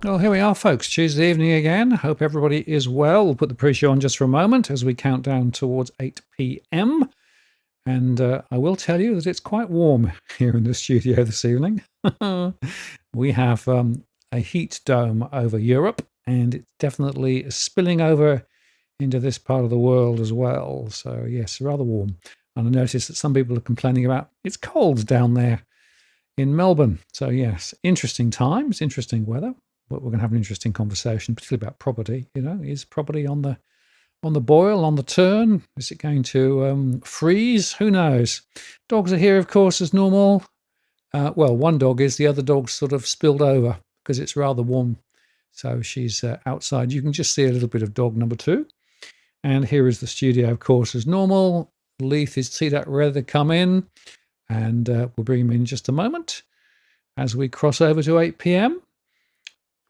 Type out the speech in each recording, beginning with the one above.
Well, here we are, folks. Tuesday evening again. Hope everybody is well. We'll put the pre-show on just for a moment as we count down towards 8 p.m. And I will tell you that it's quite warm here in the studio this evening. We have a heat dome over Europe, and it's definitely spilling over into this part of the world as well. So, yes, rather warm. And I noticed that some people are complaining about it's cold down there in Melbourne. So, yes, interesting times, interesting weather. But we're going to have an interesting conversation, particularly about property. Is property on the boil, on the turn? Is it going to freeze? Who knows? Dogs are here, of course, as normal. Well, one dog is. The other dog's sort of spilled over because it's rather warm. So she's outside. You can just see a little bit of dog number 2. And here is the studio, of course, as normal. Leith is teed up ready to come in. And we'll bring him in just a moment as we cross over to 8 p.m.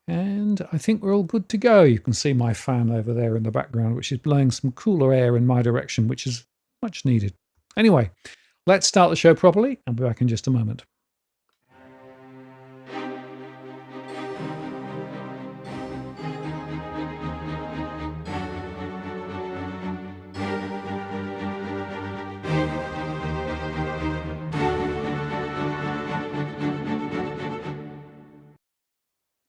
And I think we're all good to go. You can see my fan over there in the background, which is blowing some cooler air in my direction, which is much needed. Anyway, let's start the show properly. I'll be back in just a moment.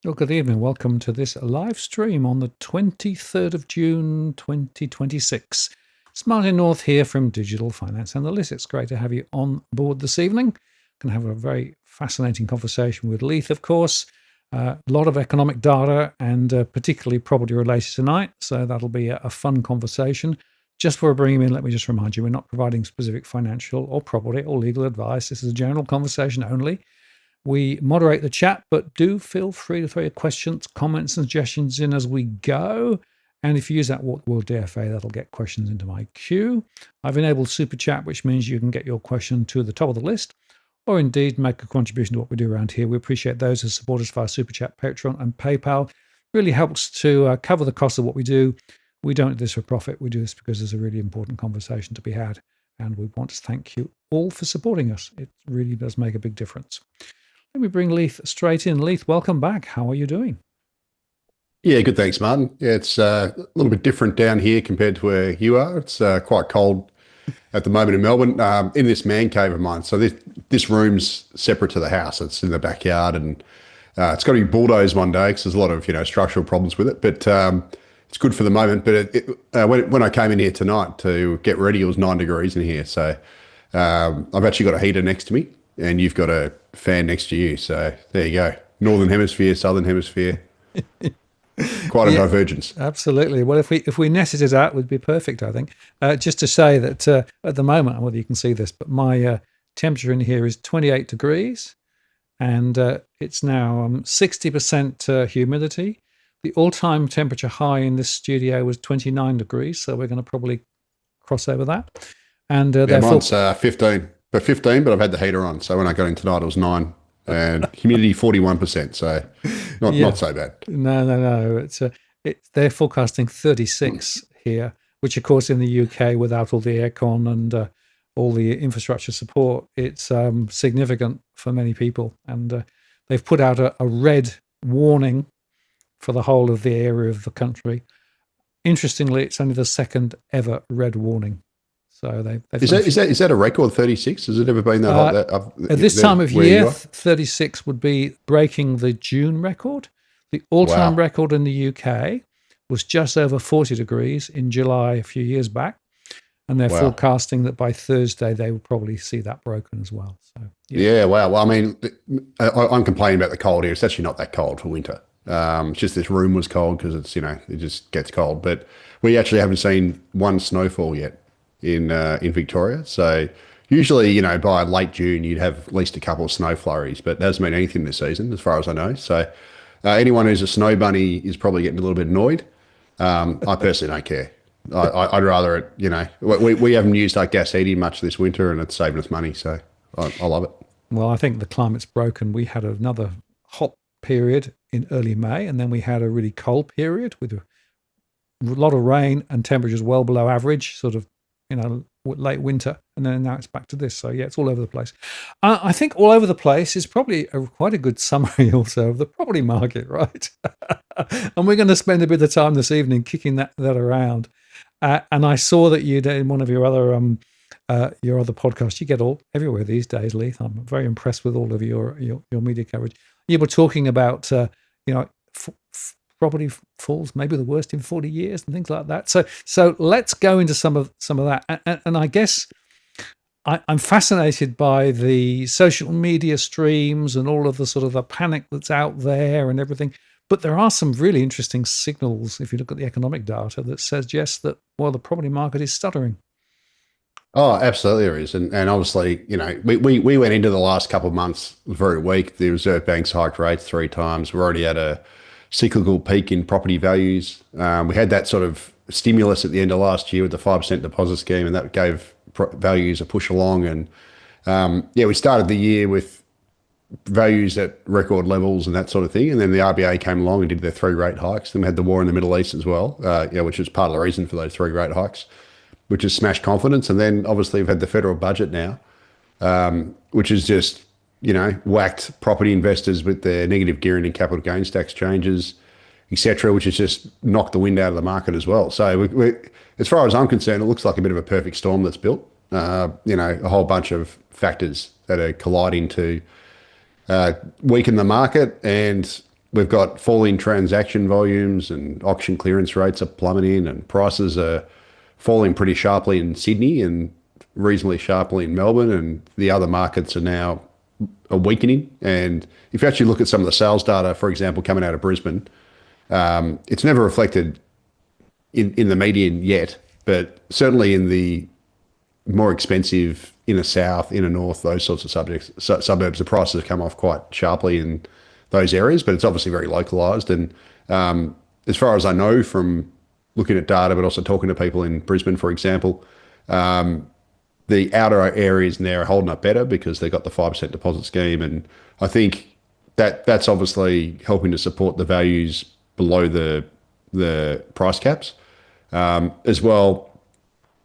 Well, good evening. Welcome to this live stream on the 23rd of June, 2026. It's Martin North here from Digital Finance Analytics. Great to have you on board this evening. Going to have a very fascinating conversation with Leith, of course. A lot of economic data and particularly property related tonight. So that'll be a fun conversation. Just before I bring him in, let me just remind you, we're not providing specific financial or property or legal advice. This is a general conversation only. We moderate the chat, but do feel free to throw your questions, comments, and suggestions in as we go. And if you use that word DFA, that'll get questions into my queue. I've enabled Super Chat, which means you can get your question to the top of the list, or indeed make a contribution to what we do around here. We appreciate those who support us via Super Chat, Patreon, and PayPal. It really helps to cover the cost of what we do. We don't do this for profit. We do this because there's a really important conversation to be had. And we want to thank you all for supporting us. It really does make a big difference. Let me bring Leith straight in. Leith, welcome back. How are you doing? Yeah, good. Thanks, Martin. Yeah, it's a little bit different down here compared to where you are. It's quite cold at the moment in Melbourne, in this man cave of mine. So this room's separate to the house. It's in the backyard, and it's got to be bulldozed one day because there's a lot of structural problems with it. But it's good for the moment. But when I came in here tonight to get ready, it was 9 degrees in here. So I've actually got a heater next to me, and you've got a fan next to you. So there you go. Northern hemisphere, southern hemisphere. Quite a divergence. Absolutely. Well, if we netted it out, it would be perfect, I think. Just to say that at the moment, whether you can see this, but my temperature in here is 28 degrees, and it's now 60% humidity. The all-time temperature high in this studio was 29 degrees, so we're going to probably cross over that. And mine's 15. But 15, but I've had the heater on. So when I got in tonight, it was 9, and humidity 41%. So not so bad. No. They're forecasting 36 here, which of course in the UK, without all the aircon and all the infrastructure support, it's significant for many people. And they've put out a red warning for the whole of the area of the country. Interestingly, it's only the second ever red warning. So is that a record, 36? Has it ever been that hot? At this time of year, 36 would be breaking the June record. The all-time record in the UK was just over 40 degrees in July a few years back. And they're forecasting that by Thursday, they will probably see that broken as well. So yeah, wow. Well, I mean, I'm complaining about the cold here. It's actually not that cold for winter. It's just this room was cold because it's, it just gets cold. But we actually haven't seen one snowfall yet in Victoria. So usually, by late June, you'd have at least a couple of snow flurries, but that doesn't mean anything this season, as far as I know. So anyone who's a snow bunny is probably getting a little bit annoyed. I personally don't care. I'd rather it, we haven't used our gas heating much this winter, and it's saving us money. So I love it. Well, I think the climate's broken. We had another hot period in early May, and then we had a really cold period with a lot of rain and temperatures well below average, sort of late winter, and then now it's back to this. So yeah, it's all over the place. I think all over the place is probably quite a good summary also of the property market, right? And we're going to spend a bit of time this evening kicking that around. And I saw that you did in one of your other podcasts. You get all everywhere these days, Leith. I'm very impressed with all of your media coverage. You were talking about property falls, maybe the worst in 40 years and things like that. So let's go into some of that. And I guess I'm fascinated by the social media streams and all of the sort of the panic that's out there and everything. But there are some really interesting signals, if you look at the economic data, that suggest that, well, the property market is stuttering. Oh, absolutely there is. And obviously, we went into the last couple of months very weak. The Reserve Bank's hiked rates 3 times. We're already at a cyclical peak in property values. We had that sort of stimulus at the end of last year with the 5% deposit scheme, and that gave values a push along. And we started the year with values at record levels and that sort of thing. And then the RBA came along and did their 3 rate hikes. Then we had the war in the Middle East as well, which was part of the reason for those 3 rate hikes, which has smashed confidence. And then obviously we've had the federal budget now, which has just, whacked property investors with their negative gearing and capital gains tax changes, etc., which has just knocked the wind out of the market as well. So as far as I'm concerned, it looks like a bit of a perfect storm that's built. A whole bunch of factors that are colliding to weaken the market, and we've got falling transaction volumes and auction clearance rates are plummeting, and prices are falling pretty sharply in Sydney and reasonably sharply in Melbourne, and the other markets are now weakening. And if you actually look at some of the sales data, for example, coming out of Brisbane, it's never reflected in the median yet, but certainly in the more expensive inner south, inner north, those sorts of suburbs, the prices have come off quite sharply in those areas, but it's obviously very localized. And as far as I know from looking at data, but also talking to people in Brisbane, for example, the outer areas in there are holding up better because they've got the 5% deposit scheme. And I think that's obviously helping to support the values below the price caps. As well,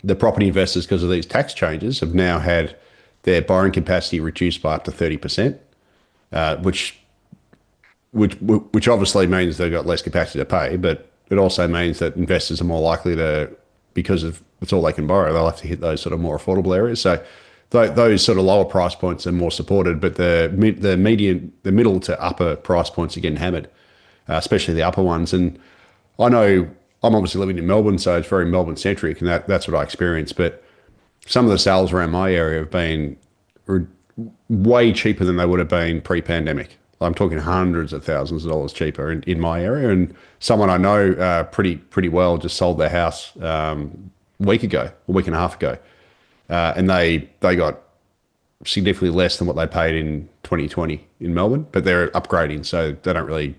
the property investors, because of these tax changes, have now had their borrowing capacity reduced by up to 30%, which obviously means they've got less capacity to pay, but it also means that investors are more likely to, because of it's all they can borrow, they'll have to hit those sort of more affordable areas. So those sort of lower price points are more supported, but the middle to upper price points are getting hammered, especially the upper ones. And I know I'm obviously living in Melbourne, so it's very Melbourne centric, and that's what I experience. But some of the sales around my area have been way cheaper than they would have been pre-pandemic. I'm talking hundreds of thousands of dollars cheaper in my area. And someone I know pretty well just sold their house a week and a half ago, and they got significantly less than what they paid in 2020 in Melbourne. But they're upgrading, so they don't really.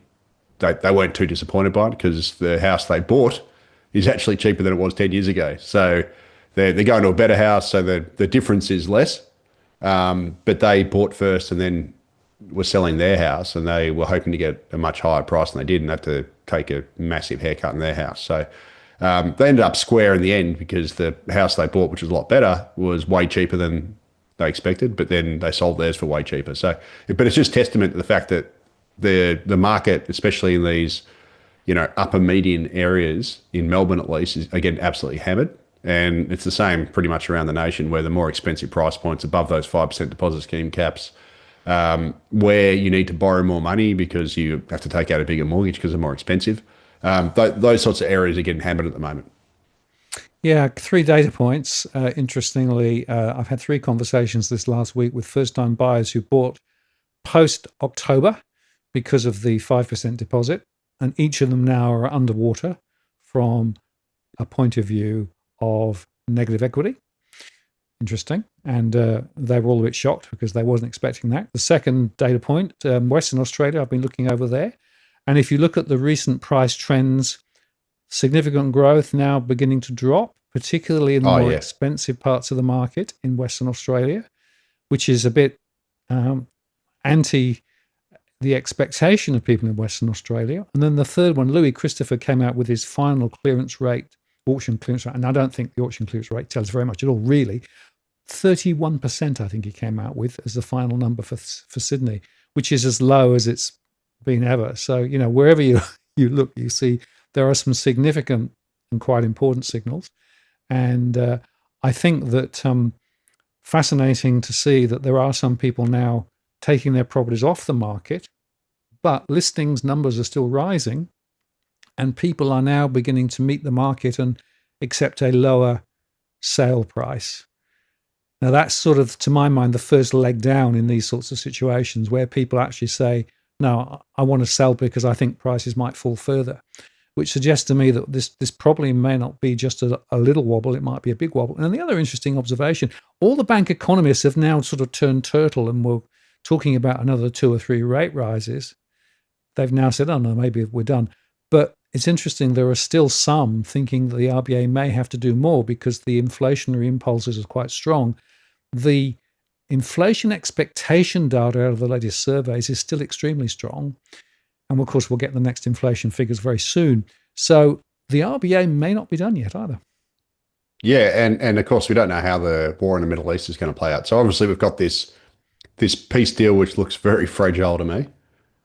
They weren't too disappointed by it because the house they bought is actually cheaper than it was 10 years ago. So they're going to a better house, so the difference is less. But they bought first and then were selling their house, and they were hoping to get a much higher price than they did and had to take a massive haircut in their house. So they ended up square in the end because the house they bought, which was a lot better, was way cheaper than they expected, but then they sold theirs for way cheaper. So, but it's just testament to the fact that the market, especially in these, upper median areas in Melbourne at least, is again absolutely hammered. And it's the same pretty much around the nation, where the more expensive price points above those 5% deposit scheme caps, where you need to borrow more money because you have to take out a bigger mortgage because they're more expensive. Those sorts of areas are getting hammered at the moment. Yeah, 3 data points. Interestingly, I've had 3 conversations this last week with first-time buyers who bought post-October because of the 5% deposit, and each of them now are underwater from a point of view of negative equity. Interesting. And they were all a bit shocked because they wasn't expecting that. The second data point, Western Australia, I've been looking over there. And if you look at the recent price trends, significant growth now beginning to drop, particularly in the more expensive parts of the market in Western Australia, which is a bit anti the expectation of people in Western Australia. And then the third one, Louis Christopher came out with his final clearance rate auction clearance rate, and I don't think the auction clearance rate tells very much at all, really. 31%, I think he came out with as the final number for Sydney, which is as low as it's been ever. So, you know, wherever you look, you see there are some significant and quite important signals. And I think that fascinating to see that there are some people now taking their properties off the market, but listings numbers are still rising, and people are now beginning to meet the market and accept a lower sale price. Now, that's sort of, to my mind, the first leg down in these sorts of situations where people actually say, no, I want to sell because I think prices might fall further, which suggests to me that this probably may not be just a little wobble, it might be a big wobble. And the other interesting observation, all the bank economists have now sort of turned turtle and were talking about another 2 or 3 rate rises. They've now said, oh no, maybe we're done. But it's interesting, there are still some thinking that the RBA may have to do more because the inflationary impulses are quite strong. The inflation expectation data out of the latest surveys is still extremely strong. And of course, we'll get the next inflation figures very soon. So the RBA may not be done yet either. Yeah, and of course, we don't know how the war in the Middle East is going to play out. So obviously, we've got this peace deal, which looks very fragile to me.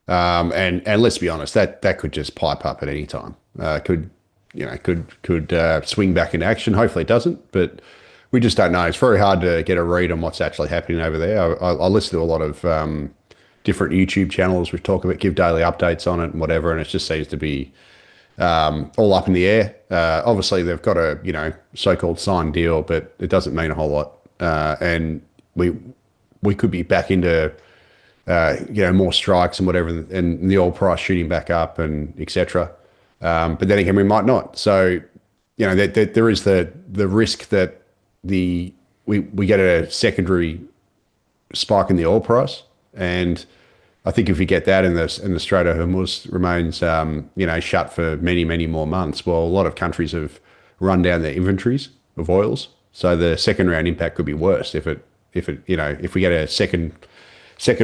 And let's be honest, that could just pipe up at any time. Could swing back into action. Hopefully, it doesn't, but we just don't know. It's very hard to get a read on what's actually happening over there. I listen to a lot of different YouTube channels which talk about, give daily updates on it and whatever, and it just seems to be all up in the air. Obviously, they've got a so-called signed deal, but it doesn't mean a whole lot. And we could be back into more strikes and whatever, and the oil price shooting back up and etc. But then again, we might not. So there is the risk that we get a secondary spike in the oil price, and I think if you get that and the Strait of Hormuz remains shut for many, many more months, well, a lot of countries have run down their inventories of oils, so the second round impact could be worse if we get a second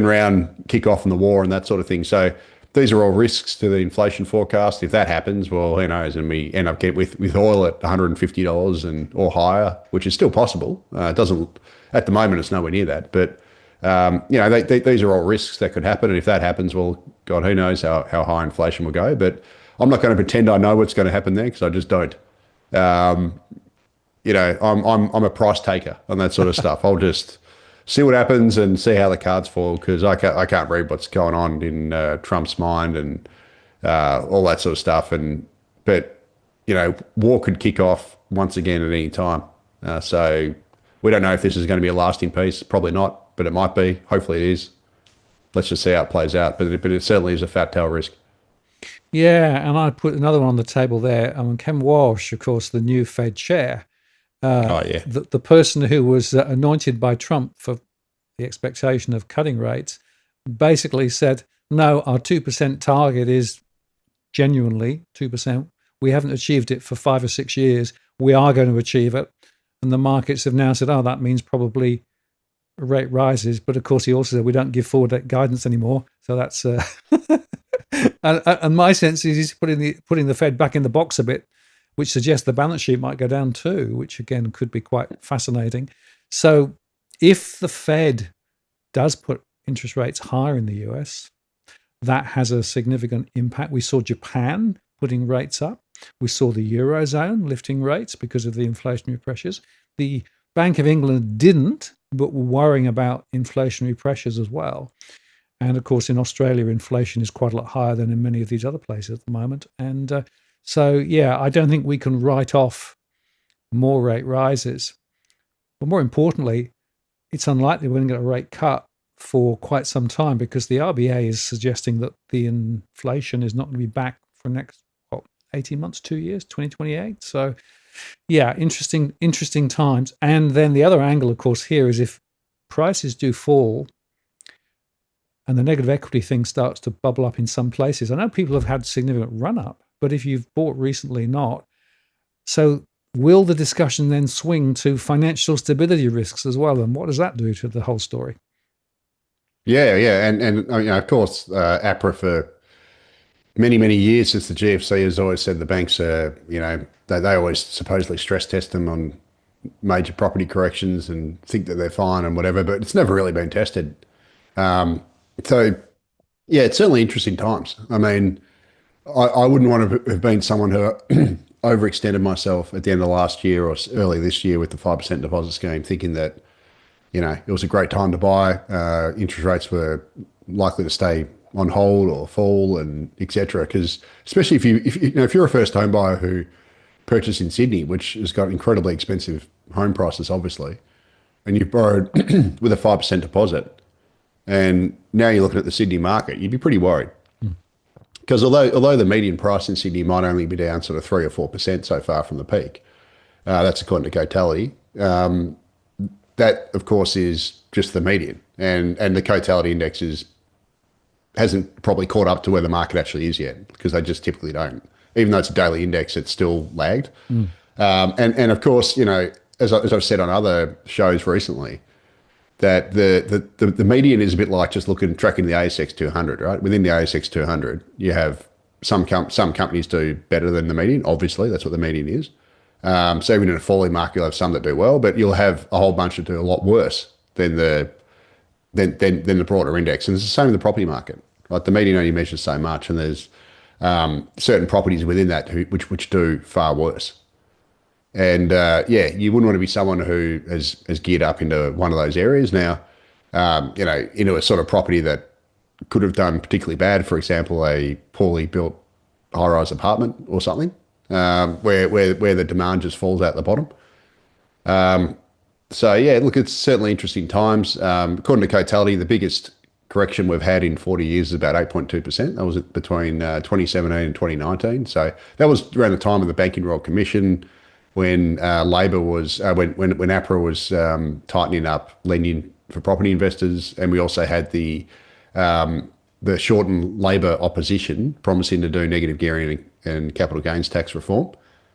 round kickoff in the war and that sort of thing. So these are all risks to the inflation forecast. If that happens, well, who knows? And we end up with oil at $150 or higher, which is still possible. It doesn't at the moment. It's nowhere near that. But these are all risks that could happen. And if that happens, well, God, who knows how high inflation will go? But I'm not going to pretend I know what's going to happen there because I just don't. I'm a price taker on that sort of stuff. I'll just see what happens and see how the cards fall, because I can't read what's going on in Trump's mind and all that sort of stuff. But war could kick off once again at any time. So we don't know if this is going to be a lasting peace. Probably not, but it might be. Hopefully it is. Let's just see how it plays out. But it certainly is a fat tail risk. Yeah, and I put another one on the table there. Ken Walsh, of course, the new Fed chair. The person who was anointed by Trump for the expectation of cutting rates basically said, no, our 2% target is genuinely 2%. We haven't achieved it for 5 or 6 years. We are going to achieve it. And the markets have now said, oh, that means probably rate rises. But of course, he also said we don't give forward guidance anymore. So that's and my sense is he's putting the Fed back in the box a bit, which suggests the balance sheet might go down too, which again could be quite fascinating. So if the Fed does put interest rates higher in the US, that has a significant impact. We saw Japan putting rates up. We saw the Eurozone lifting rates because of the inflationary pressures. The Bank of England didn't, but were worrying about inflationary pressures as well. And of course, in Australia, inflation is quite a lot higher than in many of these other places at the moment. And so, I don't think we can write off more rate rises. But more importantly, it's unlikely we're going to get a rate cut for quite some time because the RBA is suggesting that the inflation is not going to be back for next 18 months, 2 years, 2028. So, interesting times. And then the other angle, of course, here is if prices do fall and the negative equity thing starts to bubble up in some places. I know people have had significant run up, but if you've bought recently, not. So will the discussion then swing to financial stability risks as well? And what does that do to the whole story? Yeah. And of course, APRA for many, many years since the GFC has always said the banks are, they always supposedly stress test them on major property corrections and think that they're fine and whatever, but it's never really been tested. So, yeah, it's certainly interesting times. I mean, I wouldn't want to have been someone who overextended myself at the end of last year or early this year with the 5% deposit scheme, thinking that, it was a great time to buy. Interest rates were likely to stay on hold or fall and et cetera. Because especially if you're a first home buyer who purchased in Sydney, which has got incredibly expensive home prices, obviously, and you've borrowed with a 5% deposit, and now you're looking at the Sydney market, you'd be pretty worried. Because although the median price in Sydney might only be down sort of 3 or 4% so far from the peak, that's according to Cotality. That, of course, is just the median, and the Cotality index hasn't probably caught up to where the market actually is yet, because they just typically don't. Even though it's a daily index, it's still lagged. And of course, as I've said on other shows recently, that the median is a bit like just tracking the ASX 200, right? Within the ASX 200, you have some companies do better than the median. Obviously, that's what the median is. So even in a falling market, you'll have some that do well, but you'll have a whole bunch that do a lot worse than the broader index. And it's the same in the property market. Like the median only measures so much, and there's certain properties within that which do far worse. And you wouldn't want to be someone who has geared up into one of those areas now, into a sort of property that could have done particularly bad. For example, a poorly built high-rise apartment or something, where the demand just falls out the bottom. So yeah, look, it's certainly interesting times. According to Cotality, the biggest correction we've had in 40 years is about 8.2%. That was between 2017 and 2019. So that was around the time of the Banking Royal Commission, when Labor was when APRA was tightening up lending for property investors, and we also had the shortened Labor opposition promising to do negative gearing and capital gains tax reform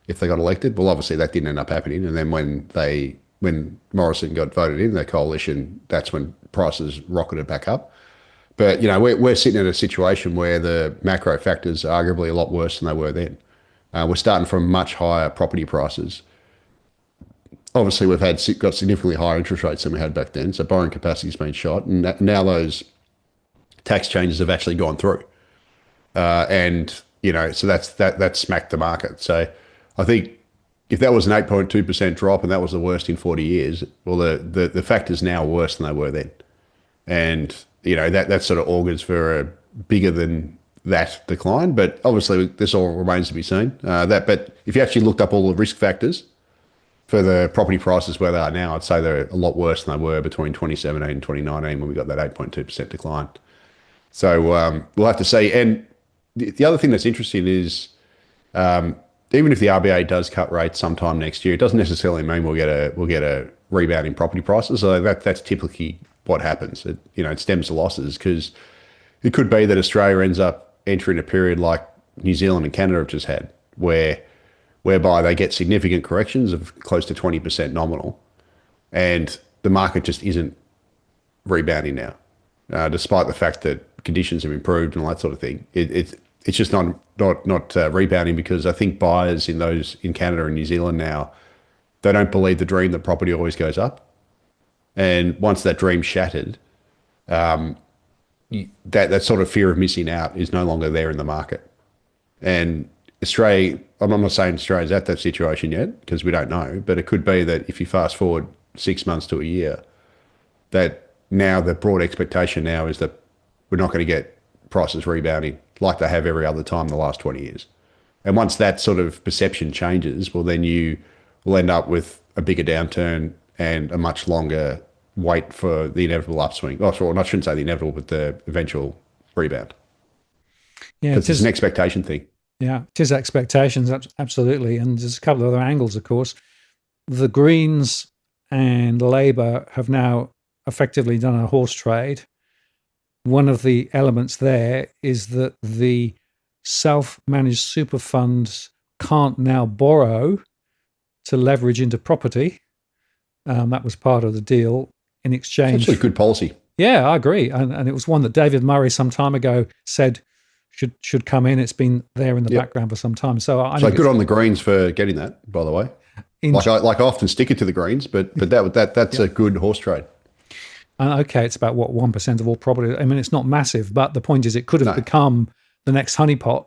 if they got elected. Well, obviously that didn't end up happening, and then when Morrison got voted in, the coalition, that's when prices rocketed back up. But we're sitting in a situation where the macro factors are arguably a lot worse than they were then. We're starting from much higher property prices. Obviously, we've got significantly higher interest rates than we had back then, so borrowing capacity has been shot, and now those tax changes have actually gone through, so that's smacked the market. So I think if that was an 8.2% drop and that was the worst in 40 years, well, the factors now are worse than they were then, and that sort of augurs for a bigger than that decline. But obviously, this all remains to be seen. But if you actually looked up all the risk factors for the property prices where they are now, I'd say they're a lot worse than they were between 2017 and 2019 when we got that 8.2% decline. So we'll have to see. And the other thing that's interesting is, even if the RBA does cut rates sometime next year, it doesn't necessarily mean we'll get a rebound in property prices. So that's typically what happens. It stems the losses, because it could be that Australia ends up entering a period like New Zealand and Canada have just had, whereby they get significant corrections of close to 20% nominal, and the market just isn't rebounding now, despite the fact that conditions have improved and all that sort of thing. It's just not rebounding, because I think buyers in Canada and New Zealand now, they don't believe the dream that property always goes up. And once that dream's shattered, that sort of fear of missing out is no longer there in the market. And Australia, I'm not saying Australia's at that situation yet, because we don't know, but it could be that if you fast forward 6 months to a year, that now the broad expectation now is that we're not going to get prices rebounding like they have every other time in the last 20 years. And once that sort of perception changes, well, then you will end up with a bigger downturn and a much longer wait for the inevitable upswing. Oh, sorry, I shouldn't say the inevitable, but the eventual rebound. Yeah, it's an expectation thing. Yeah, it is expectations, absolutely. And there's a couple of other angles, of course. The Greens and Labor have now effectively done a horse trade. One of the elements there is that the self-managed super funds can't now borrow to leverage into property. That was part of the deal in exchange. It's actually good policy. Yeah, I agree. And it was one that David Murray some time ago said should come in. It's been there in the background for some time. So I think good on the Greens for getting that, by the way. I often stick it to the Greens, but that's a good horse trade. Okay, it's about 1% of all property. I mean, it's not massive, but the point is, it could have become the next honeypot,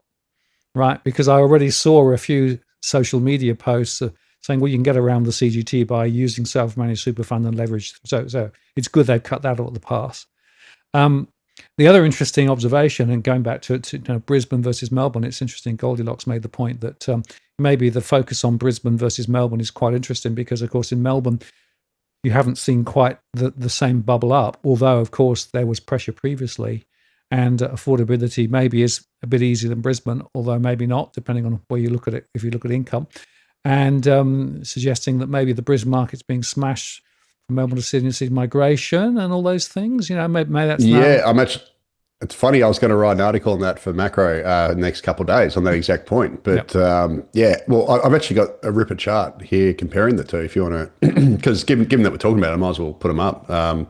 right? Because I already saw a few social media posts saying, well, you can get around the CGT by using self-managed super fund and leverage. So it's good they've cut that out of the pass. The other interesting observation, and going back to Brisbane versus Melbourne, it's interesting. Goldilocks made the point that maybe the focus on Brisbane versus Melbourne is quite interesting because, of course, in Melbourne, you haven't seen quite the same bubble up, although, of course, there was pressure previously, and affordability maybe is a bit easier than Brisbane, although maybe not, depending on where you look at it, if you look at income, and suggesting that maybe the Brisbane market's being smashed from Melbourne to Sydney migration and all those things. Maybe that's it's funny, I was going to write an article on that for Macro the next couple of days on that exact point. But I've actually got a ripper chart here comparing the two if you want to, because given that we're talking about it, I might as well put them up. I've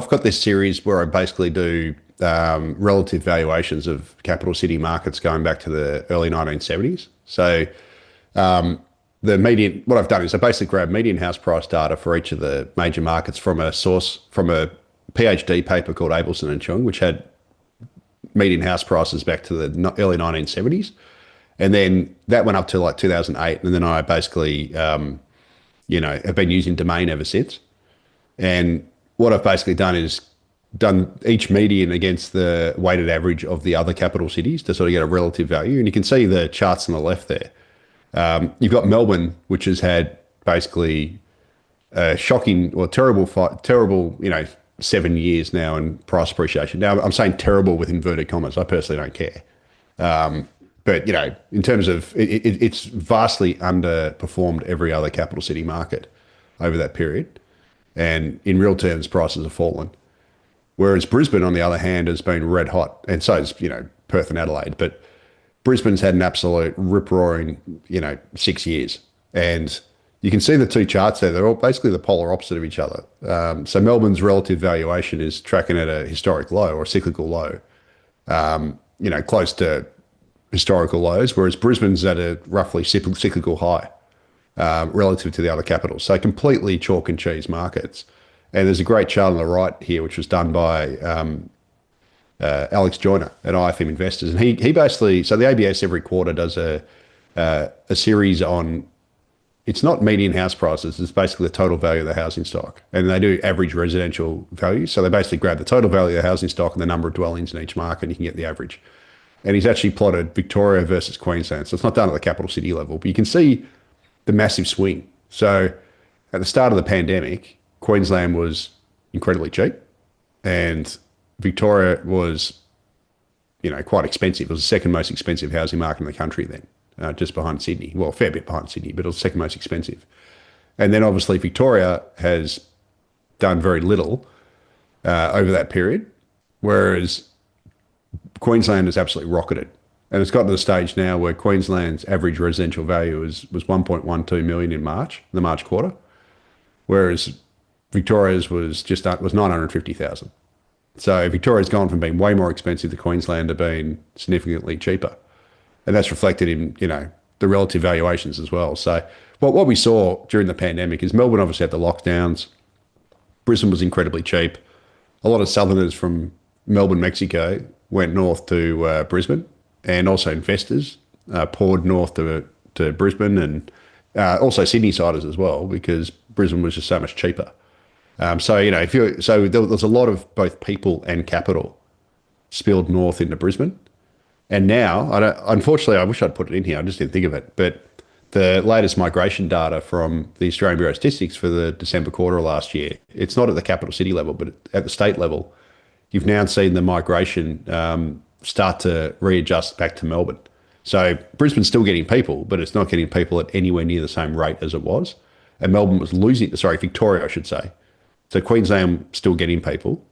got this series where I basically do relative valuations of capital city markets going back to the early 1970s. So what I've done is I basically grabbed median house price data for each of the major markets from a PhD paper called Abelson and Chung, which had median house prices back to the early 1970s. And then that went up to like 2008. And then I basically, have been using Domain ever since. And what I've basically done is done each median against the weighted average of the other capital cities to sort of get a relative value. And you can see the charts on the left there. You've got Melbourne, which has had basically a shocking or terrible 7 years now in price appreciation. Now, I'm saying terrible with inverted commas. I personally don't care. But, in terms of it's vastly underperformed every other capital city market over that period. And in real terms, prices have fallen. Whereas Brisbane, on the other hand, has been red hot. And so is, Perth and Adelaide. But Brisbane's had an absolute rip-roaring, 6 years. And you can see the two charts there. They're all basically the polar opposite of each other. So Melbourne's relative valuation is tracking at a historic low or a cyclical low, close to historical lows, whereas Brisbane's at a roughly cyclical high relative to the other capitals. So completely chalk and cheese markets. And there's a great chart on the right here, which was done by Alex Joyner at IFM Investors. And he basically, so the ABS every quarter does a series on, it's not median house prices, it's basically the total value of the housing stock. And they do average residential value. So they basically grab the total value of the housing stock and the number of dwellings in each market, and you can get the average. And he's actually plotted Victoria versus Queensland. So it's not done at the capital city level, but you can see the massive swing. So at the start of the pandemic, Queensland was incredibly cheap and Victoria was, quite expensive. It was the second most expensive housing market in the country then, just behind Sydney. Well, a fair bit behind Sydney, but it was the second most expensive. And then obviously Victoria has done very little over that period, whereas Queensland has absolutely rocketed. And it's gotten to the stage now where Queensland's average residential value was 1.12 million in the March quarter, whereas Victoria's was 950,000. So Victoria's gone from being way more expensive to Queensland to being significantly cheaper. And that's reflected in, the relative valuations as well. So what we saw during the pandemic is Melbourne obviously had the lockdowns. Brisbane was incredibly cheap. A lot of southerners from Melbourne, Mexico went north to Brisbane, and also investors poured north to Brisbane, and also Sydney siders as well, because Brisbane was just so much cheaper. So there's a lot of both people and capital spilled north into Brisbane. And now, unfortunately, I wish I'd put it in here. I just didn't think of it. But the latest migration data from the Australian Bureau of Statistics for the December quarter of last year, it's not at the capital city level, but at the state level, you've now seen the migration start to readjust back to Melbourne. So Brisbane's still getting people, but it's not getting people at anywhere near the same rate as it was. And Melbourne was Victoria, I should say. So Queensland still getting people,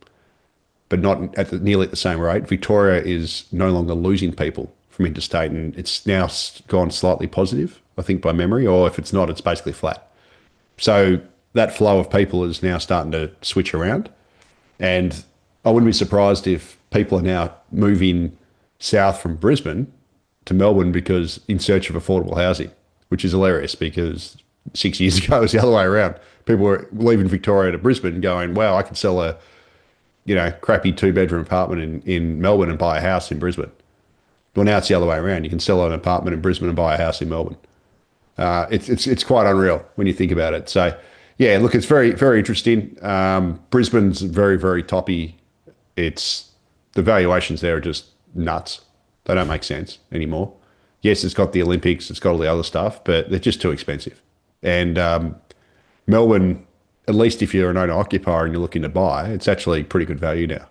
but not at nearly at the same rate. Victoria is no longer losing people from interstate, and it's now gone slightly positive, I think, by memory, or if it's not, it's basically flat. So that flow of people is now starting to switch around. And I wouldn't be surprised if people are now moving south from Brisbane to Melbourne because in search of affordable housing, which is hilarious because 6 years ago it was the other way around. People were leaving Victoria to Brisbane going, wow, I could sell a, crappy 2-bedroom apartment in Melbourne and buy a house in Brisbane. Well, now it's the other way around. You can sell an apartment in Brisbane and buy a house in Melbourne. It's quite unreal when you think about it. So, yeah, look, it's very, very interesting. Brisbane's very, very toppy. The valuations there are just nuts. They don't make sense anymore. Yes, it's got the Olympics, it's got all the other stuff, but they're just too expensive. And Melbourne, at least if you're an owner occupier and you're looking to buy, it's actually pretty good value now.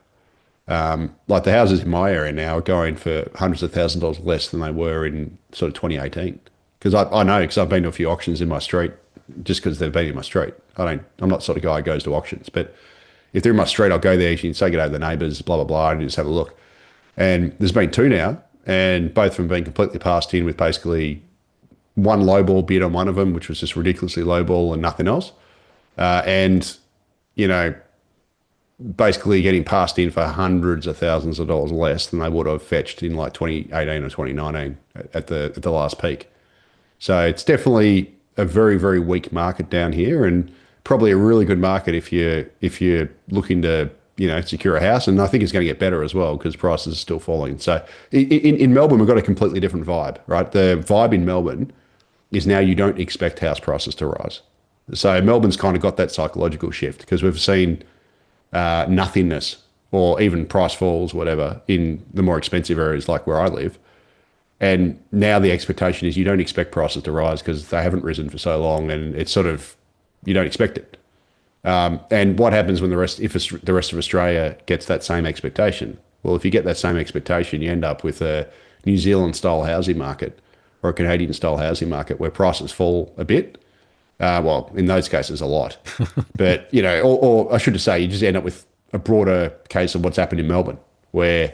Like the houses in my area now are going for hundreds of thousands of dollars less than they were in sort of 2018. Because I know, because I've been to a few auctions in my street, just because they've been in my street. I'm not the sort of guy who goes to auctions, but if they're in my street, I'll go there and say good day to the neighbours, blah, blah, blah, and just have a look. And there's been two now, and both of them being completely passed in with basically one lowball bid on one of them, which was just ridiculously lowball and nothing else. And, basically getting passed in for hundreds of thousands of dollars less than they would have fetched in like 2018 or 2019 at the last peak. So it's definitely a very, very weak market down here, and probably a really good market if you're looking to secure a house. And I think it's going to get better as well because prices are still falling. So in Melbourne, we've got a completely different vibe, right? The vibe in Melbourne is now you don't expect house prices to rise. So Melbourne's kind of got that psychological shift because we've seen nothingness or even price falls, whatever, in the more expensive areas like where I live. And now the expectation is you don't expect prices to rise because they haven't risen for so long, and it's sort of, you don't expect it. And what happens when the rest of Australia gets that same expectation? Well, if you get that same expectation, you end up with a New Zealand-style housing market or a Canadian-style housing market where prices fall a bit. Well, in those cases, a lot. But, or I should just say, you just end up with a broader case of what's happened in Melbourne, where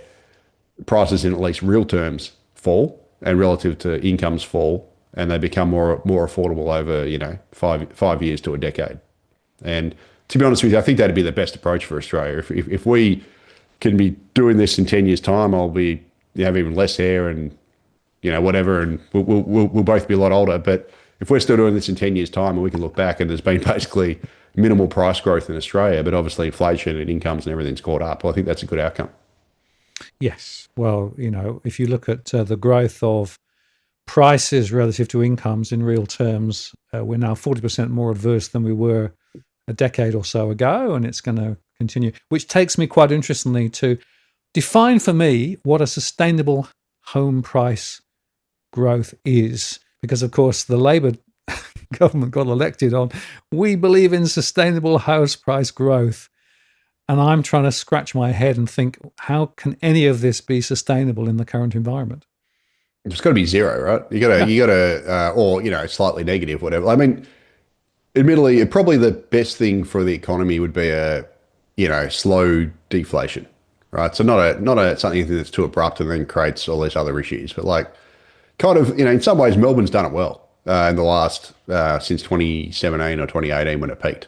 prices in at least real terms fall and relative to incomes fall, and they become more affordable over, 5 years to a decade. And to be honest with you, I think that'd be the best approach for Australia. If we can be doing this in 10 years' time, I'll be have even less hair and, whatever, and we'll both be a lot older. But if we're still doing this in 10 years' time and we can look back and there's been basically minimal price growth in Australia, but obviously inflation and incomes and everything's caught up, well, I think that's a good outcome. Yes. Well, if you look at the growth of prices relative to incomes in real terms, we're now 40% more adverse than we were a decade or so ago, and it's going to continue, which takes me quite interestingly to define for me what a sustainable home price growth is. Because, of course, the Labor government got elected on, we believe in sustainable house price growth. And I'm trying to scratch my head and think, how can any of this be sustainable in the current environment? It's got to be zero, right? You got to, or, slightly negative, whatever. I mean, admittedly, probably the best thing for the economy would be a, slow deflation, right? So not something that's too abrupt and then creates all these other issues, but like kind of, in some ways, Melbourne's done it well in the last, since 2017 or 2018 when it peaked.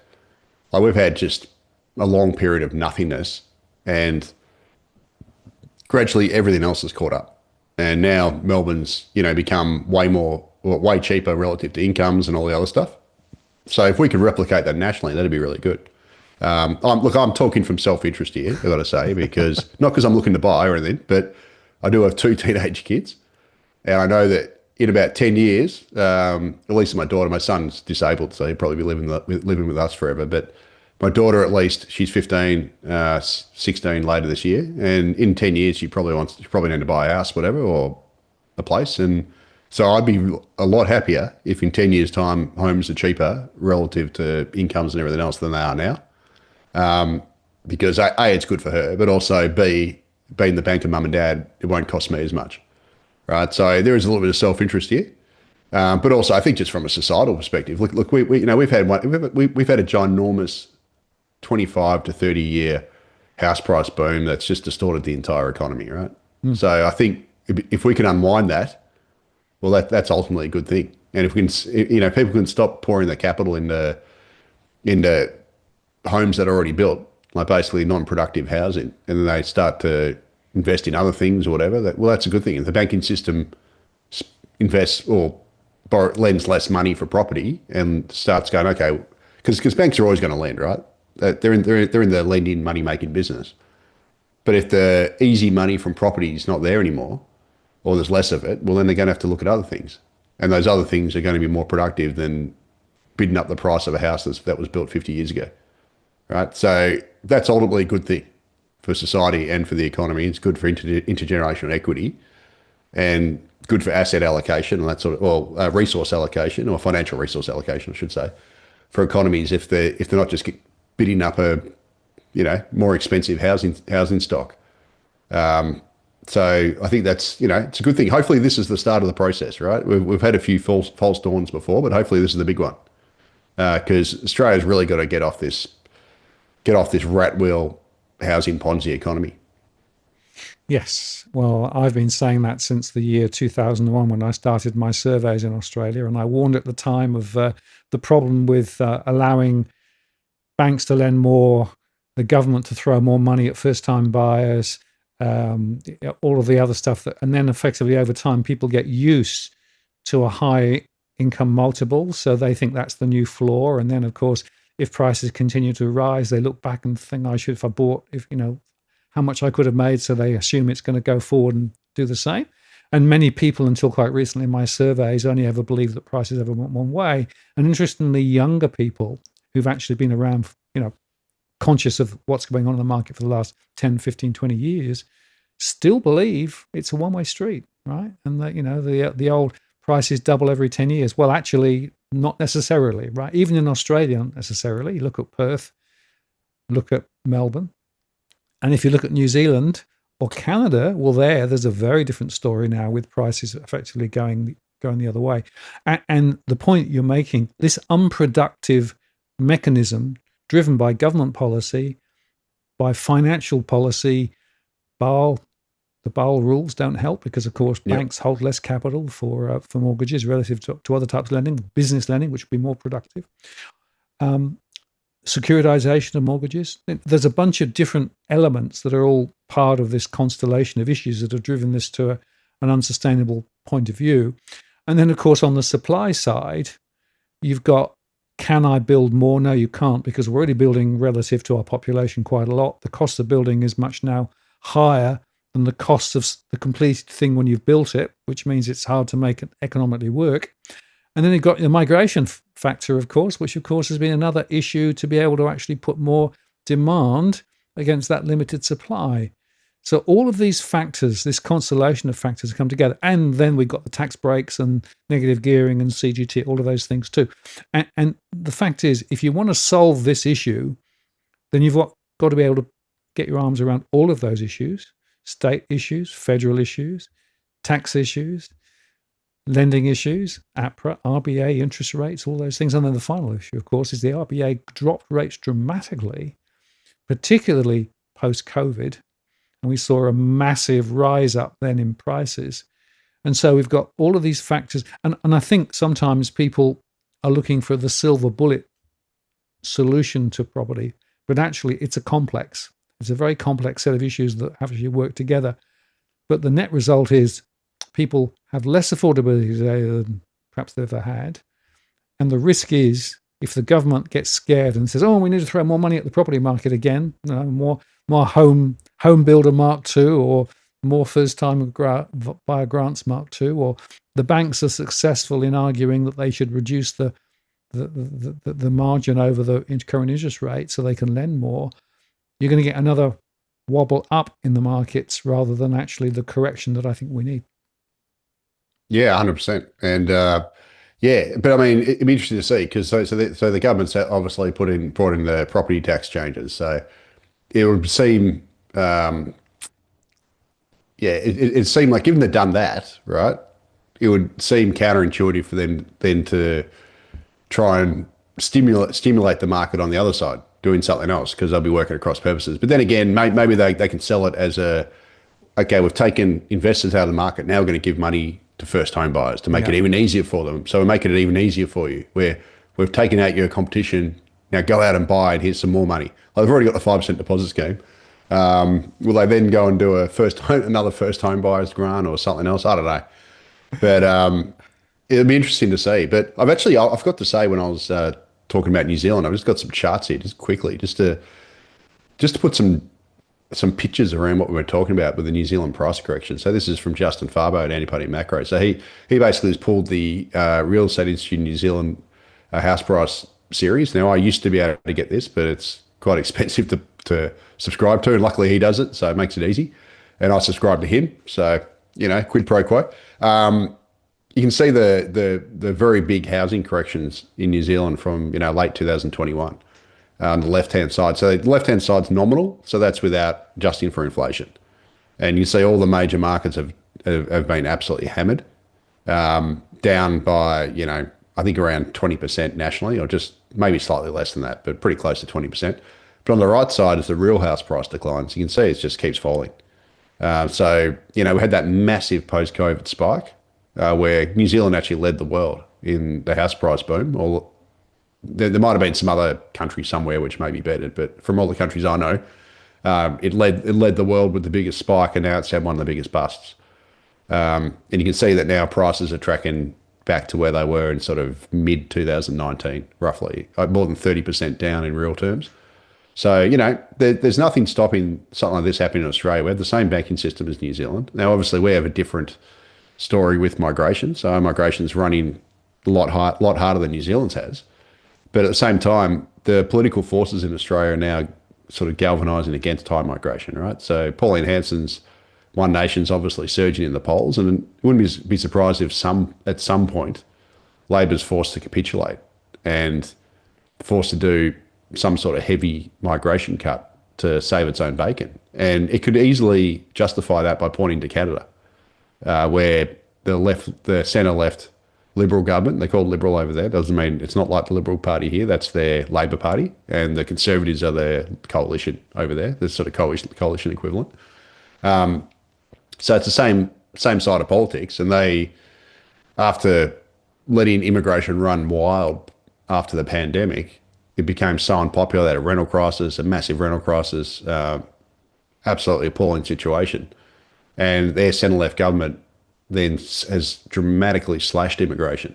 Like we've had just a long period of nothingness, and gradually everything else has caught up. And now Melbourne's, become way cheaper relative to incomes and all the other stuff. So if we could replicate that nationally, that'd be really good. I'm talking from self-interest here, I've got to say, because not because I'm looking to buy or anything, but I do have 2 teenage kids. And I know that in about 10 years, at least my daughter, my son's disabled, so he'll probably be living with us forever. But my daughter, at least, she's 15, 16 later this year. And in 10 years, she probably need to buy a house, whatever, or a place. And so I'd be a lot happier if in 10 years' time, homes are cheaper relative to incomes and everything else than they are now. Because A, it's good for her, but also B, being the bank of mum and dad, it won't cost me as much. Right, so there is a little bit of self-interest here, but also I think just from a societal perspective, look, we've had a ginormous 25 to 30 year house price boom that's just distorted the entire economy, right? So I think if we can unwind that, well, that's ultimately a good thing. And if we can, people can stop pouring the capital into homes that are already built like basically non-productive housing, and then they start to invest in other things or whatever, that's a good thing. If the banking system invests or lends less money for property and starts going, okay, because banks are always going to lend, right? They're in the lending money making business. But if the easy money from property is not there anymore, or there's less of it, well, then they're going to have to look at other things, and those other things are going to be more productive than bidding up the price of a house that was built 50 years ago, right? So that's ultimately a good thing for society and for the economy. It's good for intergenerational equity, and good for asset allocation and that sort of, well, resource allocation, or financial resource allocation, I should say, for economies if they're not just bidding up a more expensive housing stock. So I think that's it's a good thing. Hopefully this is the start of the process, right? We've had a few false dawns before, but hopefully this is the big one, because Australia's really got to get off this rat wheel housing Ponzi economy. Yes. Well, I've been saying that since the year 2001 when I started my surveys in Australia, and I warned at the time of the problem with allowing banks to lend more, the government to throw more money at first-time buyers, all of the other stuff, and then effectively over time people get used to a high income multiple, so they think that's the new floor. And then, of course, if prices continue to rise, they look back and think, if I bought, how much I could have made, so they assume it's going to go forward and do the same. And many people, until quite recently in my surveys, only ever believed that prices ever went one way. And interestingly, younger people who've actually been around, conscious of what's going on in the market for the last 10, 15, 20 years, still believe it's a one-way street, right? And that, the old prices double every 10 years. Well, actually, not necessarily, right? Even in Australia, not necessarily. Look at Perth, look at Melbourne. And if you look at New Zealand or Canada, well, there's a very different story now, with prices effectively going the other way. And the point you're making, this unproductive mechanism driven by government policy, by financial policy, the Basel rules don't help, because, of course, banks hold less capital for mortgages relative to other types of lending, business lending, which would be more productive. Securitization of mortgages. There's a bunch of different elements that are all part of this constellation of issues that have driven this to an unsustainable point of view. And then, of course, on the supply side, you've got, can I build more? No, you can't, because we're already building relative to our population quite a lot. The cost of building is much now higher than the cost of the completed thing when you've built it, which means it's hard to make it economically work. And then you've got the migration factor, of course, which, of course, has been another issue to be able to actually put more demand against that limited supply. So all of these factors, this constellation of factors, come together. And then we've got the tax breaks and negative gearing and CGT, all of those things too. And the fact is, if you want to solve this issue, then you've got to be able to get your arms around all of those issues: state issues, federal issues, tax issues, lending issues, APRA, RBA, interest rates, all those things. And then the final issue, of course, is the RBA dropped rates dramatically, particularly post-COVID. And we saw a massive rise up then in prices. And so we've got all of these factors. And I think sometimes people are looking for the silver bullet solution to property, but actually it's a complex. It's a very complex set of issues that have to work together. But the net result is people have less affordability today than perhaps they've ever had. And the risk is, if the government gets scared and says, we need to throw more money at the property market again, more home builder Mark II, or more first-time buyer grants Mark II, or the banks are successful in arguing that they should reduce the margin over the current interest rate so they can lend more, you're going to get another wobble up in the markets rather than actually the correction that I think we need. Yeah, 100%. And but I mean, it'd be interesting to see, because so the government's obviously brought in the property tax changes. So it would seem, it seemed like, given they've done that, right, it would seem counterintuitive for them then to try and stimulate the market on the other side, doing something else, because they'll be working at cross purposes. But then again, maybe they can sell it as okay, we've taken investors out of the market, now we're going to give money to first home buyers to make it even easier for them. So we're making it even easier for you, where we've taken out your competition Now go out and buy and here's some more money. Like, they've already got the 5% deposit scheme. Will they then go and do another first home buyer's grant or something else? I don't know. But it'll be interesting to see. But I've got to say, when I was talking about New Zealand, I've just got some charts here just quickly, just to put some pictures around what we were talking about with the New Zealand price correction. So this is from Justin Farbo at Antiparty Macro. So he basically has pulled the Real Estate Institute New Zealand house price series. Now, I used to be able to get this, but it's quite expensive to subscribe to, and luckily he does it, so it makes it easy. And I subscribe to him, so, quid pro quo. You can see the very big housing corrections in New Zealand from, late 2021 on the left-hand side. So the left-hand side's nominal, so that's without adjusting for inflation. And you see all the major markets have been absolutely hammered, down by, I think around 20% nationally, or just maybe slightly less than that, but pretty close to 20%. But on the right side is the real house price declines. You can see it just keeps falling. So, we had that massive post-COVID spike where New Zealand actually led the world in the house price boom. Or there might have been some other country somewhere which may be better, but from all the countries I know, it led the world with the biggest spike, and now it's had one of the biggest busts. And you can see that now prices are tracking back to where they were in sort of mid-2019, roughly, more than 30% down in real terms. So, there's nothing stopping something like this happening in Australia. We have the same banking system as New Zealand. Now, obviously, we have a different story with migration. So our migration's running a lot harder than New Zealand's has. But at the same time, the political forces in Australia are now sort of galvanising against high migration, right? So Pauline Hanson's One Nation's obviously surging in the polls, and it wouldn't be surprised if at some point Labor's forced to capitulate and forced to do some sort of heavy migration cut to save its own bacon. And it could easily justify that by pointing to Canada, where the centre-left Liberal government, they're called Liberal over there, doesn't mean it's not like the Liberal Party here, that's their Labor Party, and the Conservatives are their coalition over there, the sort of coalition equivalent. So it's the same side of politics, and they, after letting immigration run wild after the pandemic, it became so unpopular that a rental crisis, a massive rental crisis, absolutely appalling situation. And their centre-left government then has dramatically slashed immigration.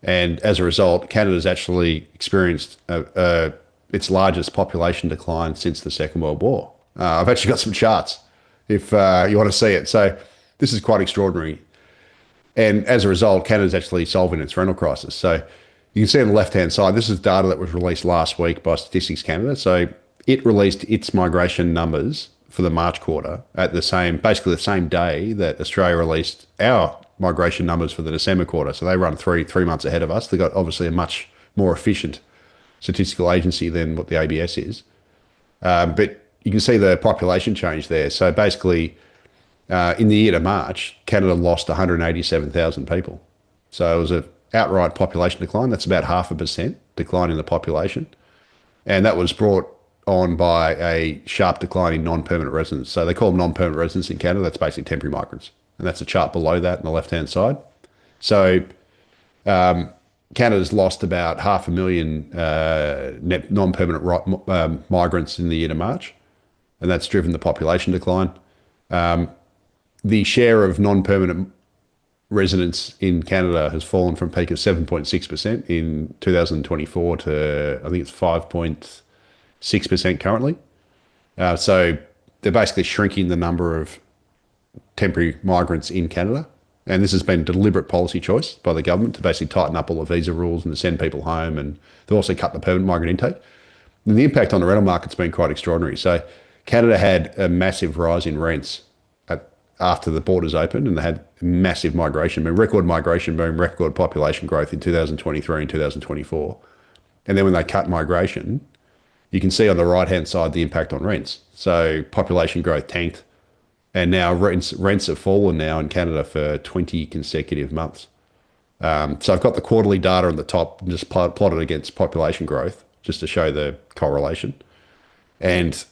And as a result, Canada's actually experienced its largest population decline since the Second World War. I've actually got some charts if you want to see it. So this is quite extraordinary. And as a result, Canada's actually solving its rental crisis. So you can see on the left-hand side, this is data that was released last week by Statistics Canada. So it released its migration numbers for the March quarter at basically the same day that Australia released our migration numbers for the December quarter. So they run three months ahead of us. They've got obviously a much more efficient statistical agency than what the ABS is. But you can see the population change there. So basically, in the year to March, Canada lost 187,000 people. So it was an outright population decline. That's about 0.5% decline in the population. And that was brought on by a sharp decline in non-permanent residents. So they call them non-permanent residents in Canada. That's basically temporary migrants. And that's a chart below that on the left-hand side. So Canada's lost about 500,000 net non-permanent migrants in the year to March, and that's driven the population decline. The share of non-permanent residents in Canada has fallen from a peak of 7.6% in 2024 to, I think it's 5.6% currently. So they're basically shrinking the number of temporary migrants in Canada. And this has been a deliberate policy choice by the government to basically tighten up all the visa rules and to send people home. And they've also cut the permanent migrant intake. And the impact on the rental market's been quite extraordinary. So Canada had a massive rise in rents after the borders opened, and they had massive migration boom, record migration boom, record population growth in 2023 and 2024. And then when they cut migration, you can see on the right-hand side the impact on rents. So population growth tanked, and now rents have fallen now in Canada for 20 consecutive months. So I've got the quarterly data on the top and just plotted against population growth just to show the correlation. And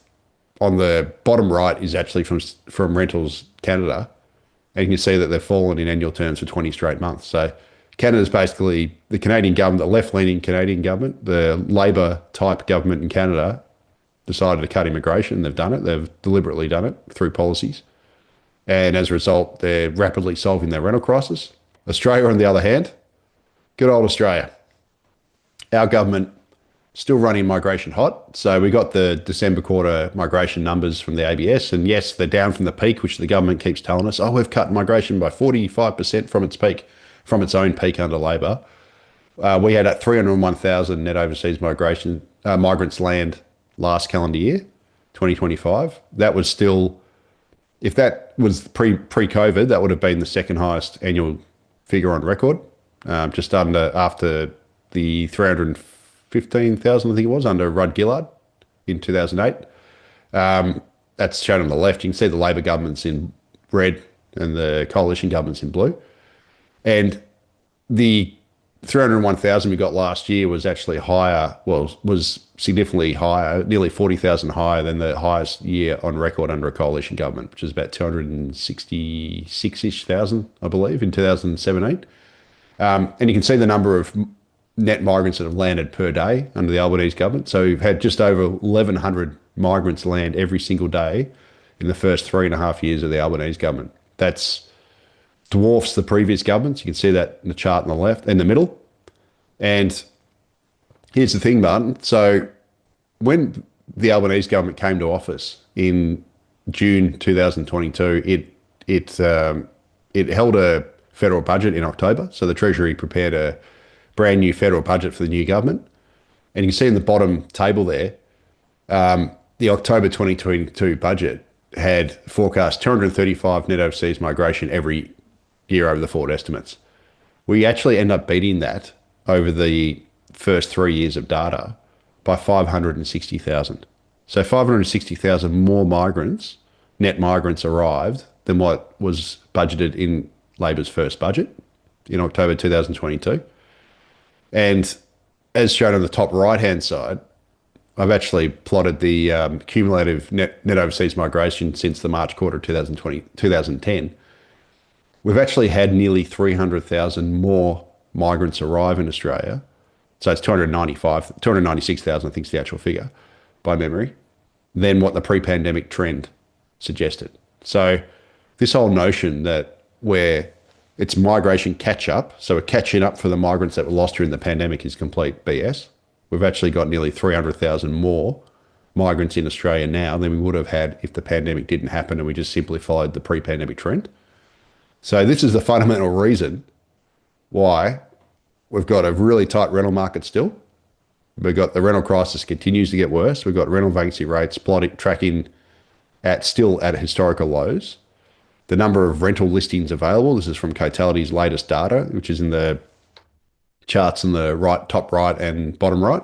on the bottom right is actually from Rentals Canada, and you can see that they've fallen in annual terms for 20 straight months. So Canada's basically the Canadian government, the left-leaning Canadian government, the Labor-type government in Canada decided to cut immigration. They've done it. They've deliberately done it through policies. And as a result, they're rapidly solving their rental crisis. Australia, on the other hand, good old Australia. Our government still running migration hot. So we got the December quarter migration numbers from the ABS. And yes, they're down from the peak, which the government keeps telling us, oh, we've cut migration by 45% from its peak, from its own peak under Labor. We had at 301,000 net overseas migration migrants land last calendar year, 2025. That was still, if that was pre-COVID, that would have been the second highest annual figure on record, just after the 315,000, I think it was, under Rudd Gillard in 2008. That's shown on the left. You can see the Labor government's in red and the coalition government's in blue. And the 301,000 we got last year was actually higher, was significantly higher, nearly 40,000 higher than the highest year on record under a coalition government, which is about 266-ish thousand, I believe, in 2017. And you can see the number of net migrants that have landed per day under the Albanese government. So we've had just over 1,100 migrants land every single day in the first 3.5 years of the Albanese government. That's dwarfs the previous governments. You can see that in the chart on the left, in the middle. And here's the thing, Martin. So when the Albanese government came to office in June 2022, it held a federal budget in October. So the Treasury prepared a brand new federal budget for the new government. And you can see in the bottom table there, the October 2022 budget had forecast 235 net overseas migration every year over the forward estimates. We actually end up beating that over the first 3 years of data by 560,000. So 560,000 more migrants, net migrants, arrived than what was budgeted in Labor's first budget in October 2022. And as shown on the top right-hand side, I've actually plotted the cumulative net overseas migration since the March quarter of 2010. We've actually had nearly 300,000 more migrants arrive in Australia. So it's 296,000, I think is the actual figure by memory, than what the pre-pandemic trend suggested. So this whole notion that it's migration catch-up, so we're catching up for the migrants that were lost during the pandemic, is complete BS. We've actually got nearly 300,000 more migrants in Australia now than we would have had if the pandemic didn't happen and we just simply followed the pre-pandemic trend. So this is the fundamental reason why we've got a really tight rental market still. We've got the rental crisis continues to get worse. We've got rental vacancy rates tracking still at historical lows. The number of rental listings available, this is from Cotality's latest data, which is in the charts in the right, top right and bottom right.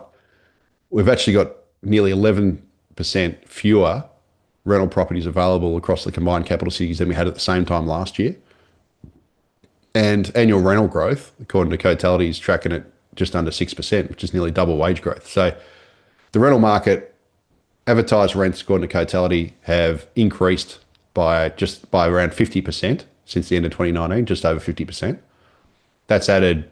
We've actually got nearly 11% fewer rental properties available across the combined capital cities than we had at the same time last year. And annual rental growth, according to Cotality, is tracking at just under 6%, which is nearly double wage growth. So the rental market, advertised rents, according to Cotality, have increased by around 50% since the end of 2019, just over 50%. That's added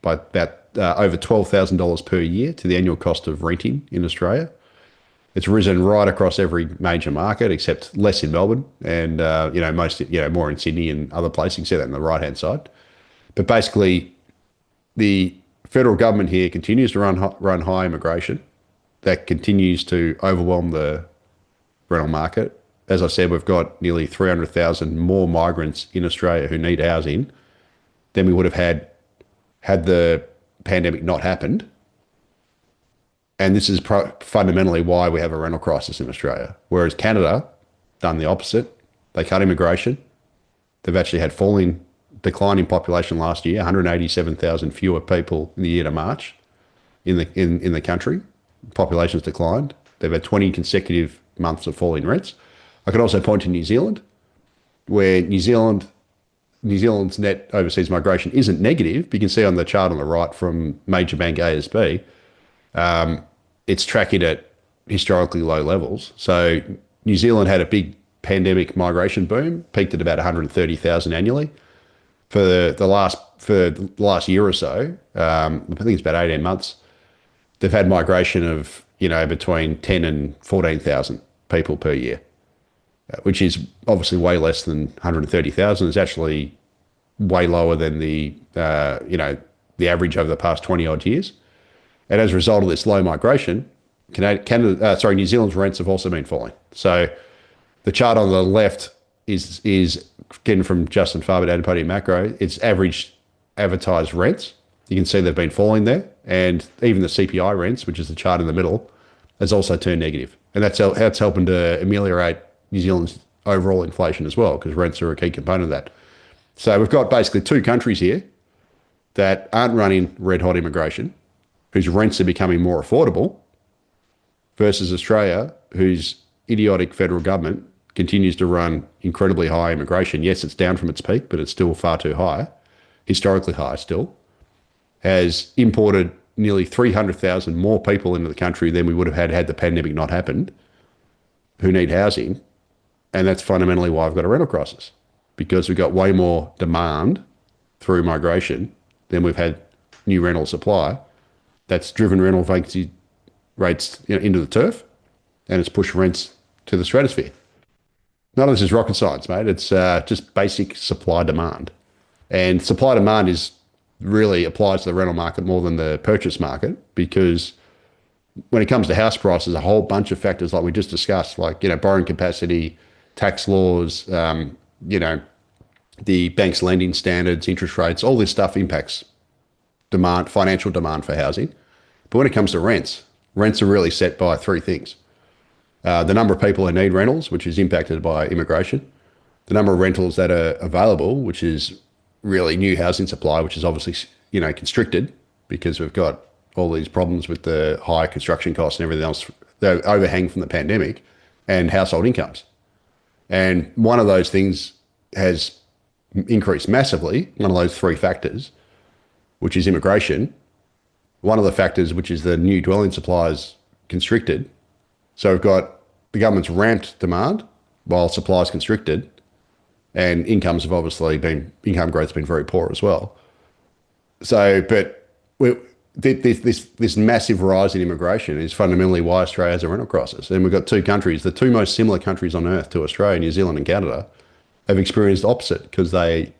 by about over $12,000 per year to the annual cost of renting in Australia. It's risen right across every major market, except less in Melbourne and more in Sydney and other places. You can see that on the right-hand side. But basically, the federal government here continues to run high immigration. That continues to overwhelm the rental market. As I said, we've got nearly 300,000 more migrants in Australia who need housing than we would have had the pandemic not happened. And this is fundamentally why we have a rental crisis in Australia. Whereas Canada done the opposite. They cut immigration. They've actually had declining population last year, 187,000 fewer people in the year to March in the country. Population's declined. They've had 20 consecutive months of falling rents. I can also point to New Zealand, where New Zealand's net overseas migration isn't negative. But you can see on the chart on the right from major bank ASB, it's tracking at historically low levels. So New Zealand had a big pandemic migration boom, peaked at about 130,000 annually. for the last year or so, I think it's about 18 months, they've had migration of, between 10 and 14,000 people per year, which is obviously way less than 130,000. It's actually way lower than the average over the past 20 odd years. And as a result of this low migration, New Zealand's rents have also been falling. So the chart on the left is getting from Justin Farber at Podium Macro. It's average advertised rents. You can see they've been falling there. And even the CPI rents, which is the chart in the middle, has also turned negative. And that's helping to ameliorate New Zealand's overall inflation as well, because rents are a key component of that. So we've got basically two countries here that aren't running red hot immigration, whose rents are becoming more affordable, versus Australia, whose idiotic federal government continues to run incredibly high immigration. Yes, it's down from its peak, but it's still far too high, historically high still, has imported nearly 300,000 more people into the country than we would have had the pandemic not happened, who need housing. And that's fundamentally why I've got a rental crisis, because we've got way more demand through migration than we've had new rental supply. That's driven rental vacancy rates into the turf, and it's pushed rents to the stratosphere. None of this is rocket science, mate. It's just basic supply demand. And supply demand really applies to the rental market more than the purchase market, because when it comes to house prices, a whole bunch of factors like we just discussed, like, borrowing capacity, tax laws, the bank's lending standards, interest rates, all this stuff impacts demand, financial demand for housing. But when it comes to rents are really set by three things. The number of people who need rentals, which is impacted by immigration, the number of rentals that are available, which is really new housing supply, which is obviously, constricted because we've got all these problems with the high construction costs and everything else, the overhang from the pandemic, and household incomes. And one of those things has increased massively, one of those three factors, which is immigration. One of the factors, which is the new dwelling supply, is constricted. So we've got the government's ramped demand while supply is constricted, and income growth's been very poor as well. So, but this massive rise in immigration is fundamentally why Australia has a rental crisis. And we've got two countries, the two most similar countries on earth to Australia, New Zealand and Canada, have experienced the opposite, because they,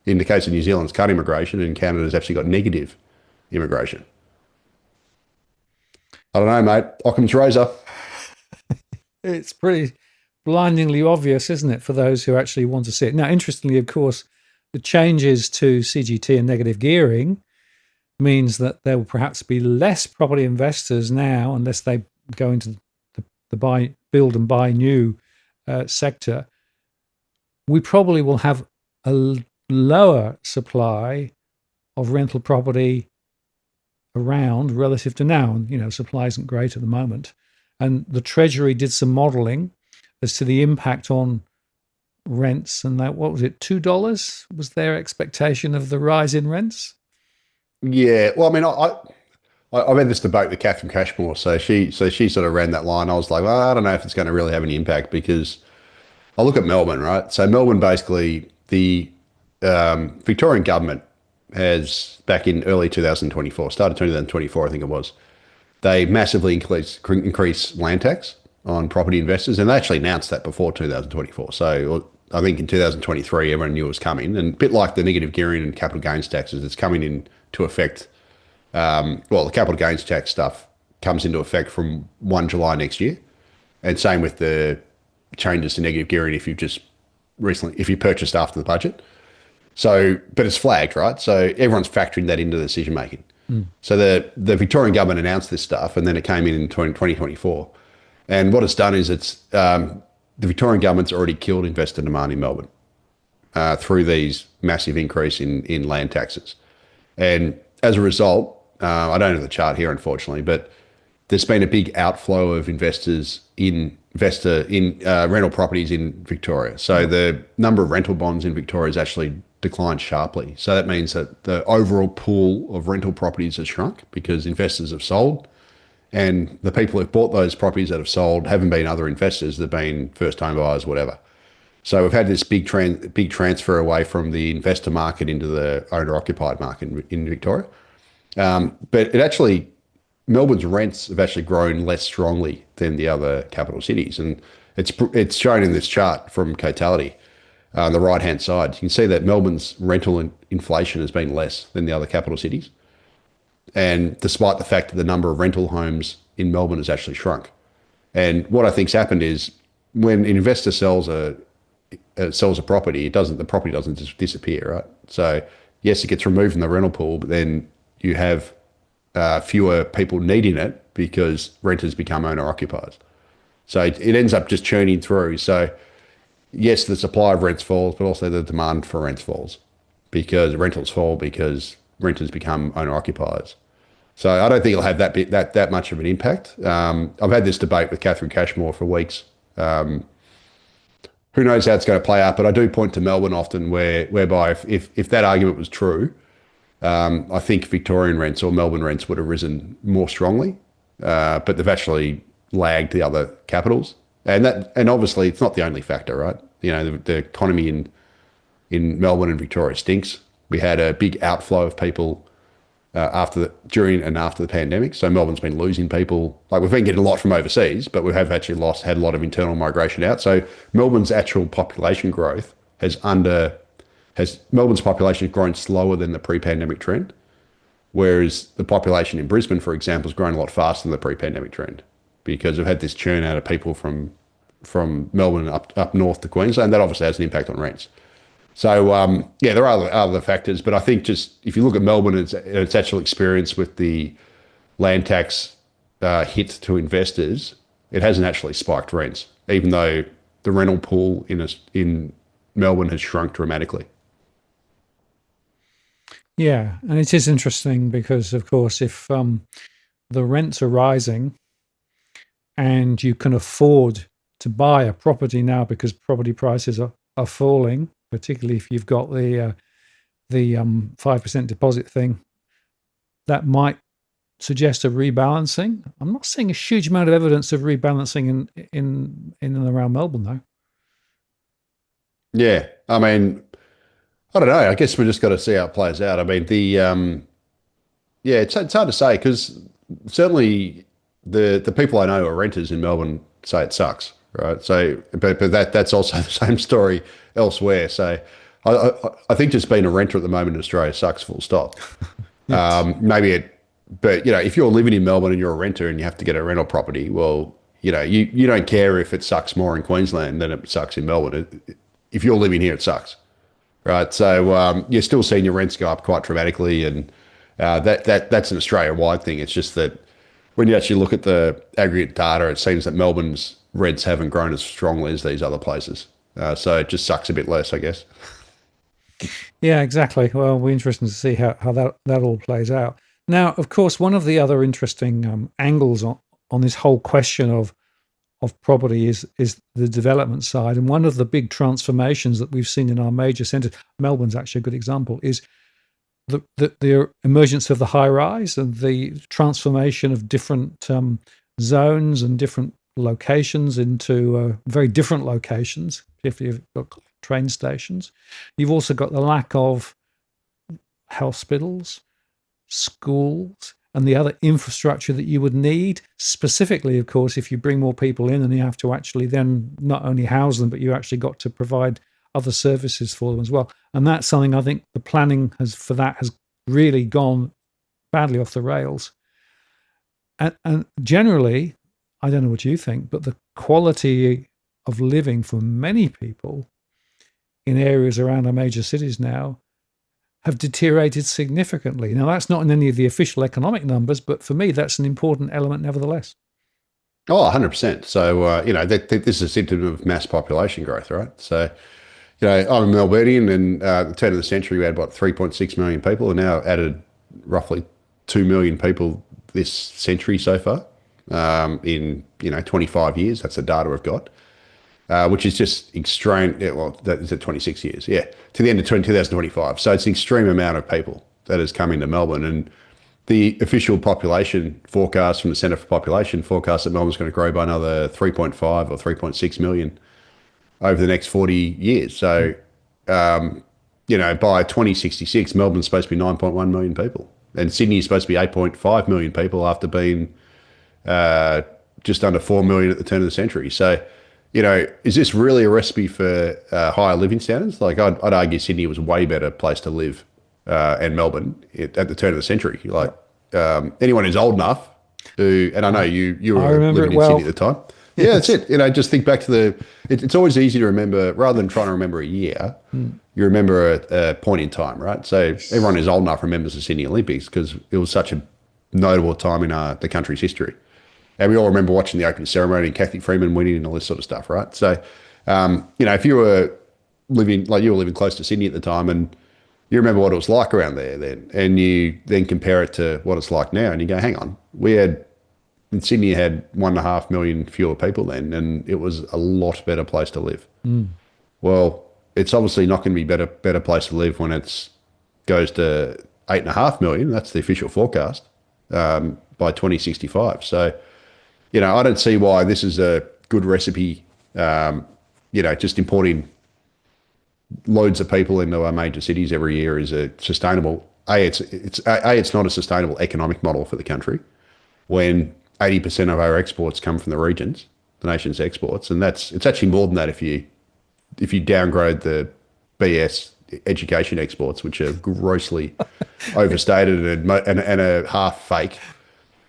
in the case of New Zealand, it's cut immigration, and Canada's actually got negative immigration. I don't know, mate. Occam's razor. It's pretty blindingly obvious, isn't it, for those who actually want to see it. Now, interestingly, of course, the changes to CGT and negative gearing means that there will perhaps be less property investors now, unless they go into the build and buy new sector. We probably will have a lower supply of rental property around relative to now. And, supply isn't great at the moment. And the Treasury did some modelling as to the impact on rents, and that, what was it, $2 was their expectation of the rise in rents? Yeah, well, I mean, I've had this debate with Catherine Cashmore, so she sort of ran that line. I was like, well, I don't know if it's going to really have any impact, because I look at Melbourne, right? So Melbourne, basically, the Victorian government has, back in early 2024, started 2024, I think it was, they massively increased land tax on property investors, and they actually announced that before 2024. So I think in 2023, everyone knew it was coming, and a bit like the negative gearing and capital gains taxes, it's coming into effect. The capital gains tax stuff comes into effect from 1 July next year, and same with the changes to negative gearing if you purchased after the budget. So, but it's flagged, right? So everyone's factoring that into the decision making. So the Victorian government announced this stuff, and then it came in 2024. And what it's done is the Victorian government's already killed investor demand in Melbourne through these massive increase in land taxes. And as a result, I don't have the chart here, unfortunately, but there's been a big outflow of investors in rental properties in Victoria. So the number of rental bonds in Victoria has actually declined sharply. So that means that the overall pool of rental properties has shrunk because investors have sold, and the people who've bought those properties that have sold haven't been other investors, they've been first home buyers, whatever. So we've had this big transfer away from the investor market into the owner-occupied market in Victoria. But it actually, Melbourne's rents have actually grown less strongly than the other capital cities. And it's shown in this chart from Cotality on the right-hand side. You can see that Melbourne's rental inflation has been less than the other capital cities. And despite the fact that the number of rental homes in Melbourne has actually shrunk. And what I think's happened is when an investor sells a property, the property doesn't just disappear, right? So yes, it gets removed from the rental pool, but then you have fewer people needing it because renters become owner occupiers. So it ends up just churning through. So yes, the supply of rents falls, but also the demand for rents falls because rentals fall because renters become owner occupiers. So I don't think it'll have that much of an impact. I've had this debate with Catherine Cashmore for weeks. Who knows how it's going to play out, but I do point to Melbourne often whereby if that argument was true, I think Victorian rents or Melbourne rents would have risen more strongly, but they've actually lagged the other capitals. And obviously it's not the only factor, right? You know, the economy in Melbourne and Victoria stinks. We had a big outflow of people during and after the pandemic. So Melbourne's been losing people. Like we've been getting a lot from overseas, but we have actually had a lot of internal migration out. So Melbourne's actual population growth Melbourne's population has grown slower than the pre-pandemic trend, whereas the population in Brisbane, for example, has grown a lot faster than the pre-pandemic trend because we've had this churn out of people from Melbourne up north to Queensland. That obviously has an impact on rents. So, there are other factors, but I think just if you look at Melbourne and its actual experience with the land tax hit to investors, it hasn't actually spiked rents, even though the rental pool in Melbourne has shrunk dramatically. Yeah, and it is interesting because, of course, if the rents are rising and you can afford to buy a property now because property prices are falling, particularly if you've got the 5% deposit thing, that might suggest a rebalancing. I'm not seeing a huge amount of evidence of rebalancing in and around Melbourne, though. Yeah, I mean, I don't know. I guess we just got to see how it plays out. I mean, it's hard to say because certainly the people I know who are renters in Melbourne say it sucks, right? So, but that's also the same story elsewhere. So, I think just being a renter at the moment in Australia sucks. Full stop. But if you're living in Melbourne and you're a renter and you have to get a rental property, well, you don't care if it sucks more in Queensland than it sucks in Melbourne. If you're living here, it sucks, right? So you're still seeing your rents go up quite dramatically, and that's an Australia-wide thing. It's just that when you actually look at the aggregate data, it seems that Melbourne's rents haven't grown as strongly as these other places. So it just sucks a bit less, I guess. Yeah, exactly. Well, it'll be interesting to see how that all plays out. Now, of course, one of the other interesting angles on this whole question of property is the development side. And one of the big transformations that we've seen in our major centres, Melbourne's actually a good example, is the emergence of the high rise and the transformation of different zones and different locations into very different locations, if you've got train stations. You've also got the lack of hospitals, schools, and the other infrastructure that you would need, specifically, of course, if you bring more people in and you have to actually then not only house them, but you actually got to provide other services for them as well. And that's something I think the planning has really gone badly off the rails. And generally, I don't know what you think, but the quality of living for many people in areas around our major cities now have deteriorated significantly. Now, that's not in any of the official economic numbers, but for me, that's an important element nevertheless. Oh, 100%. So, this is a symptom of mass population growth, right? So, I'm a Melburnian, and at the turn of the century, we had, 3.6 million people, and now added roughly 2 million people this century so far in, 25 years. That's the data we've got. Which is just extreme. Yeah, well, that is at 26 years. Yeah, to the end of 2025. So it's an extreme amount of people that has come into Melbourne, and the official population forecast from the Centre for Population forecasts that Melbourne's going to grow by another 3.5 or 3.6 million over the next 40 years. So, by 2066, Melbourne's supposed to be 9.1 million people. And Sydney is supposed to be 8.5 million people after being just under 4 million at the turn of the century. So, is this really a recipe for higher living standards? Like, I'd argue Sydney was a way better place to live, and Melbourne at the turn of the century. Like, anyone who's old enough, and I know you were living in Sydney at the time. Yeah, that's it. Just think back to it's always easy to remember, rather than trying to remember a year, you remember a point in time, right? So everyone who's old enough remembers the Sydney Olympics because it was such a notable time in the country's history. And we all remember watching the opening ceremony and Kathy Freeman winning and all this sort of stuff, right? So, if you were living close to Sydney at the time and you remember what it was like around there then, and you then compare it to what it's like now and you go, hang on, Sydney had 1.5 million fewer people then, and it was a lot better place to live. Well, it's obviously not going to be better place to live when it goes to 8.5 million. That's the official forecast by 2065. So, I don't see why this is a good recipe. Just importing loads of people into our major cities every year is a sustainable. It's not a sustainable economic model for the country when 80% of our exports come from the regions, the nation's exports, and it's actually more than that if you downgrade the BS education exports, which are grossly overstated and a half fake.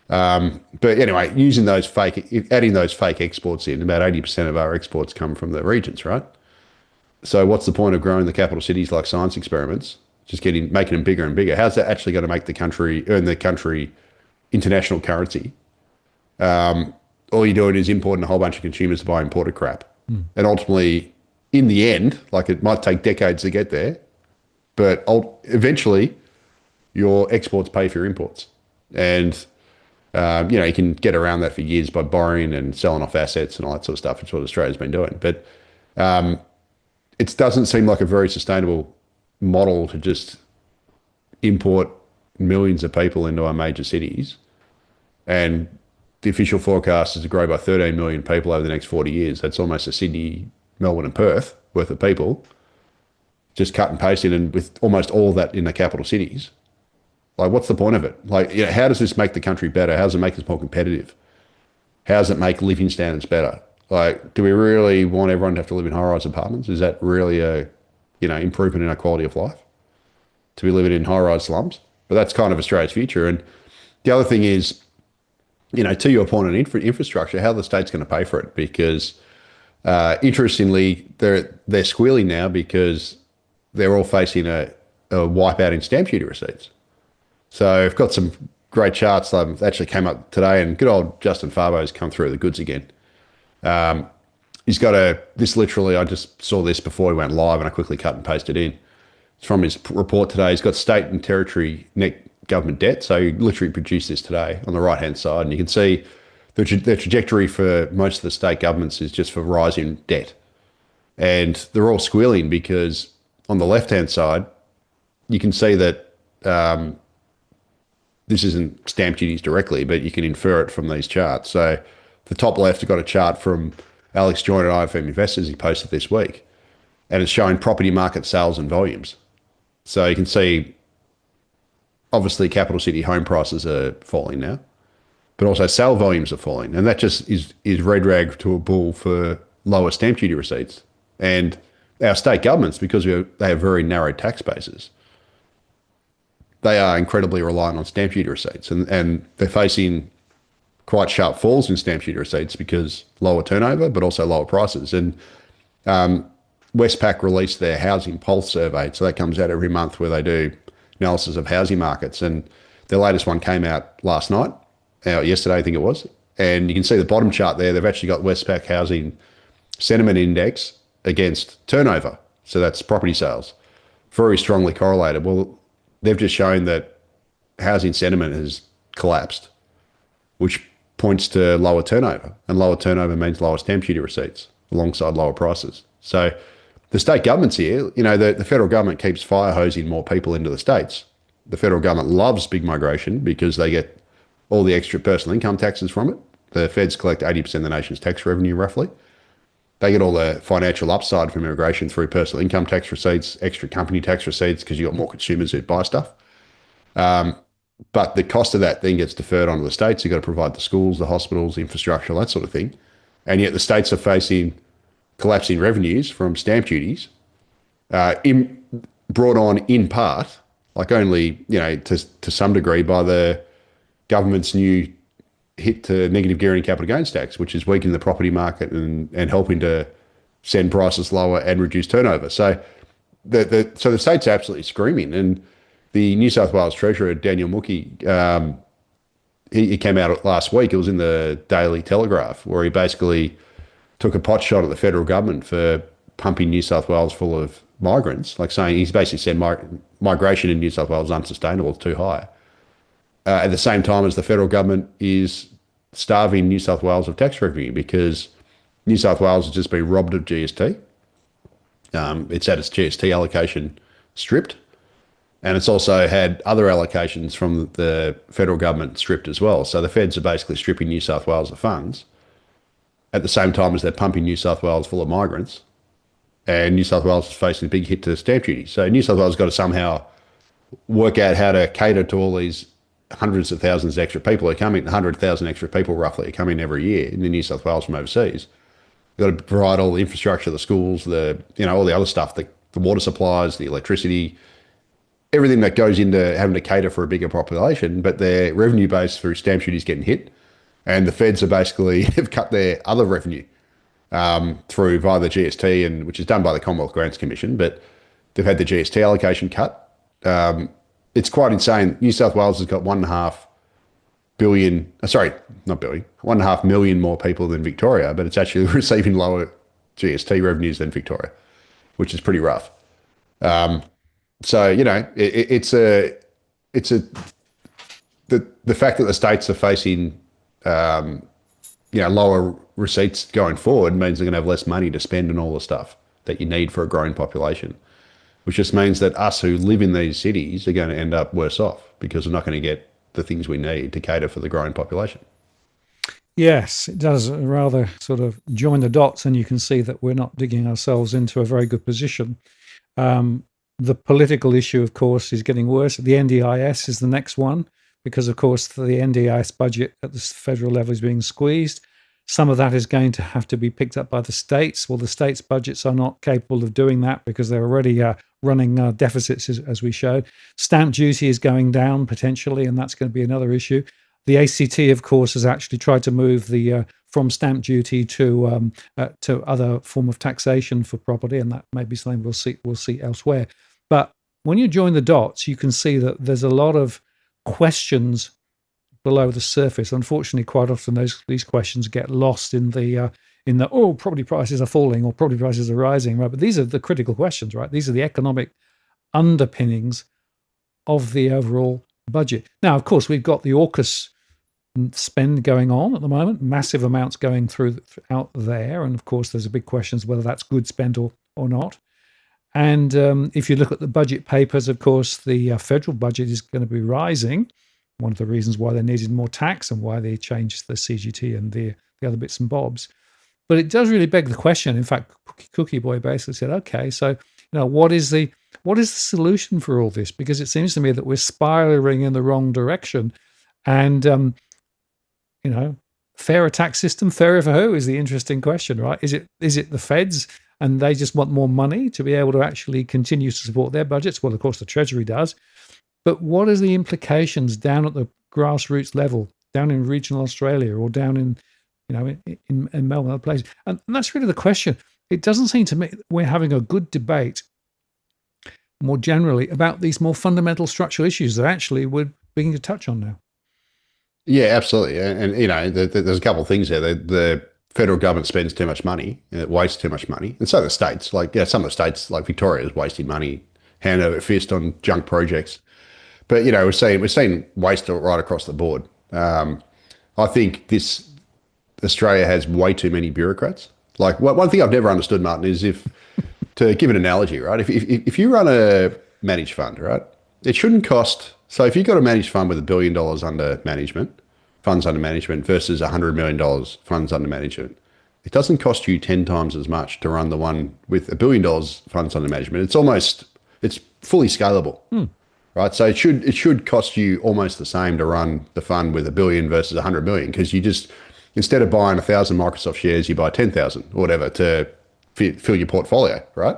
But anyway, adding those fake exports in, about 80% of our exports come from the regions, right? So what's the point of growing the capital cities like science experiments, just making them bigger and bigger? How's that actually going to make earn the country international currency? All you're doing is importing a whole bunch of consumers to buy imported crap. And ultimately, in the end, like it might take decades to get there, but eventually your exports pay for your imports. And, you can get around that for years by borrowing and selling off assets and all that sort of stuff. It's what Australia's been doing. But it doesn't seem like a very sustainable model to just import millions of people into our major cities. And the official forecast is to grow by 13 million people over the next 40 years. That's almost a Sydney, Melbourne and Perth worth of people. Just cut and paste it, and with almost all of that in the capital cities. Like, what's the point of it? Like, how does this make the country better? How does it make us more competitive? How does it make living standards better? Like, do we really want everyone to have to live in high-rise apartments? Is that really a, improvement in our quality of life? To be living in high-rise slums? But that's kind of Australia's future. And the other thing is, to your point on infrastructure, how the state's going to pay for it? Because interestingly, they're squealing now because they're all facing a wipeout in stamp duty receipts. So I've got some great charts that actually came up today, and good old Justin Farbo's come through the goods again. He's got I just saw this before he went live and I quickly cut and pasted in. It's from his report today. He's got state and territory net government debt. So he literally produced this today on the right-hand side. And you can see the trajectory for most of the state governments is just for rising debt. And they're all squealing because on the left-hand side, you can see that this isn't stamp duties directly, but you can infer it from these charts. So the top left, I've got a chart from Alex Joyner at IFM Investors he posted this week, and it's showing property market sales and volumes. So you can see, obviously, capital city home prices are falling now, but also sale volumes are falling. And that just is red rag to a bull for lower stamp duty receipts. And our state governments, because they have very narrow tax bases, they are incredibly reliant on stamp duty receipts. And they're facing quite sharp falls in stamp duty receipts because lower turnover, but also lower prices. And Westpac released their housing pulse survey. So that comes out every month where they do analysis of housing markets. And their latest one came out last night, yesterday I think it was. And you can see the bottom chart there, they've actually got Westpac Housing Sentiment Index against turnover. So that's property sales, very strongly correlated. Well, they've just shown that housing sentiment has collapsed, which points to lower turnover. And lower turnover means lower stamp duty receipts alongside lower prices. So the state governments here, the federal government keeps fire hosing more people into the states. The federal government loves big migration because they get all the extra personal income taxes from it. The feds collect 80% of the nation's tax revenue, roughly. They get all the financial upside from immigration through personal income tax receipts, extra company tax receipts, because you've got more consumers who buy stuff. But the cost of that then gets deferred onto the states. You've got to provide the schools, the hospitals, the infrastructure, that sort of thing. And yet the states are facing collapsing revenues from stamp duties, brought on in part, like only, to some degree by the government's new hit to negative gearing capital gains tax, which is weakening the property market and helping to send prices lower and reduce turnover. So the states are absolutely screaming. And the New South Wales Treasurer, Daniel Mookie, he came out last week. It was in the Daily Telegraph, where he basically took a pot shot at the federal government for pumping New South Wales full of migrants, like saying, he's basically said migration in New South Wales is unsustainable, it's too high. At the same time as the federal government is starving New South Wales of tax revenue, because New South Wales has just been robbed of GST. It's had its GST allocation stripped, and it's also had other allocations from the federal government stripped as well. So the feds are basically stripping New South Wales of funds at the same time as they're pumping New South Wales full of migrants, and New South Wales is facing a big hit to stamp duty. So New South Wales has got to somehow work out how to cater to all these hundreds of thousands of extra people who are coming, 100,000 extra people roughly come in every year in New South Wales from overseas. You've got to provide all the infrastructure, the schools, all the other stuff, the water supplies, the electricity, everything that goes into having to cater for a bigger population, but their revenue base through stamp duty is getting hit. And the feds are basically have cut their other revenue through via the GST, which is done by the Commonwealth Grants Commission, but they've had the GST allocation cut. It's quite insane. New South Wales has got 1.5 billion, sorry, not billion, 1.5 million more people than Victoria, but it's actually receiving lower GST revenues than Victoria, which is pretty rough. So, the fact that the states are facing, lower receipts going forward means they're going to have less money to spend on all the stuff that you need for a growing population, which just means that us who live in these cities are going to end up worse off because we're not going to get the things we need to cater for the growing population. Yes, it does rather sort of join the dots, and you can see that we're not digging ourselves into a very good position. The political issue, of course, is getting worse. The NDIS is the next one, because, of course, the NDIS budget at the federal level is being squeezed. Some of that is going to have to be picked up by the states. Well, the states' budgets are not capable of doing that because they're already running deficits, as we showed. Stamp duty is going down potentially, and that's going to be another issue. The ACT, of course, has actually tried to move the from stamp duty to other form of taxation for property, and that may be something we'll see elsewhere. But when you join the dots, you can see that there's a lot of questions below the surface. Unfortunately, quite often these questions get lost in the property prices are falling or property prices are rising, right? But these are the critical questions, right? These are the economic underpinnings of the overall budget. Now, of course, we've got the AUKUS spend going on at the moment, massive amounts going through out there, and of course, there's a big question as whether that's good spend or not. And if you look at the budget papers, of course, the federal budget is going to be rising. One of the reasons why they needed more tax and why they changed the CGT and the other bits and bobs. But it does really beg the question. In fact, Cookie Boy basically said, okay, so what is the solution for all this? Because it seems to me that we're spiraling in the wrong direction. And, fairer tax system, fairer for who is the interesting question, right? Is it the feds and they just want more money to be able to actually continue to support their budgets? Well, of course, the Treasury does. But what are the implications down at the grassroots level, down in regional Australia or down in Melbourne, other places? And that's really the question. It doesn't seem to me we're having a good debate more generally about these more fundamental structural issues that actually we're beginning to touch on now. Yeah, absolutely. And there's a couple of things there. The federal government spends too much money, and it wastes too much money. And so the states, some of the states, like Victoria, is wasting money hand over fist on junk projects. But we're seeing waste right across the board. I think Australia has way too many bureaucrats. Like one thing I've never understood, Martin, is to give an analogy, right? If you run a managed fund, right, it shouldn't cost. So if you've got a managed fund with $1 billion funds under management versus $100 million funds under management, it doesn't cost you 10 times as much to run the one with $1 billion funds under management. It's fully scalable, right? So it should cost you almost the same to run the fund with $1 billion versus 100 million, because you just, instead of buying 1,000 Microsoft shares, you buy 10,000 or whatever to fill your portfolio, right?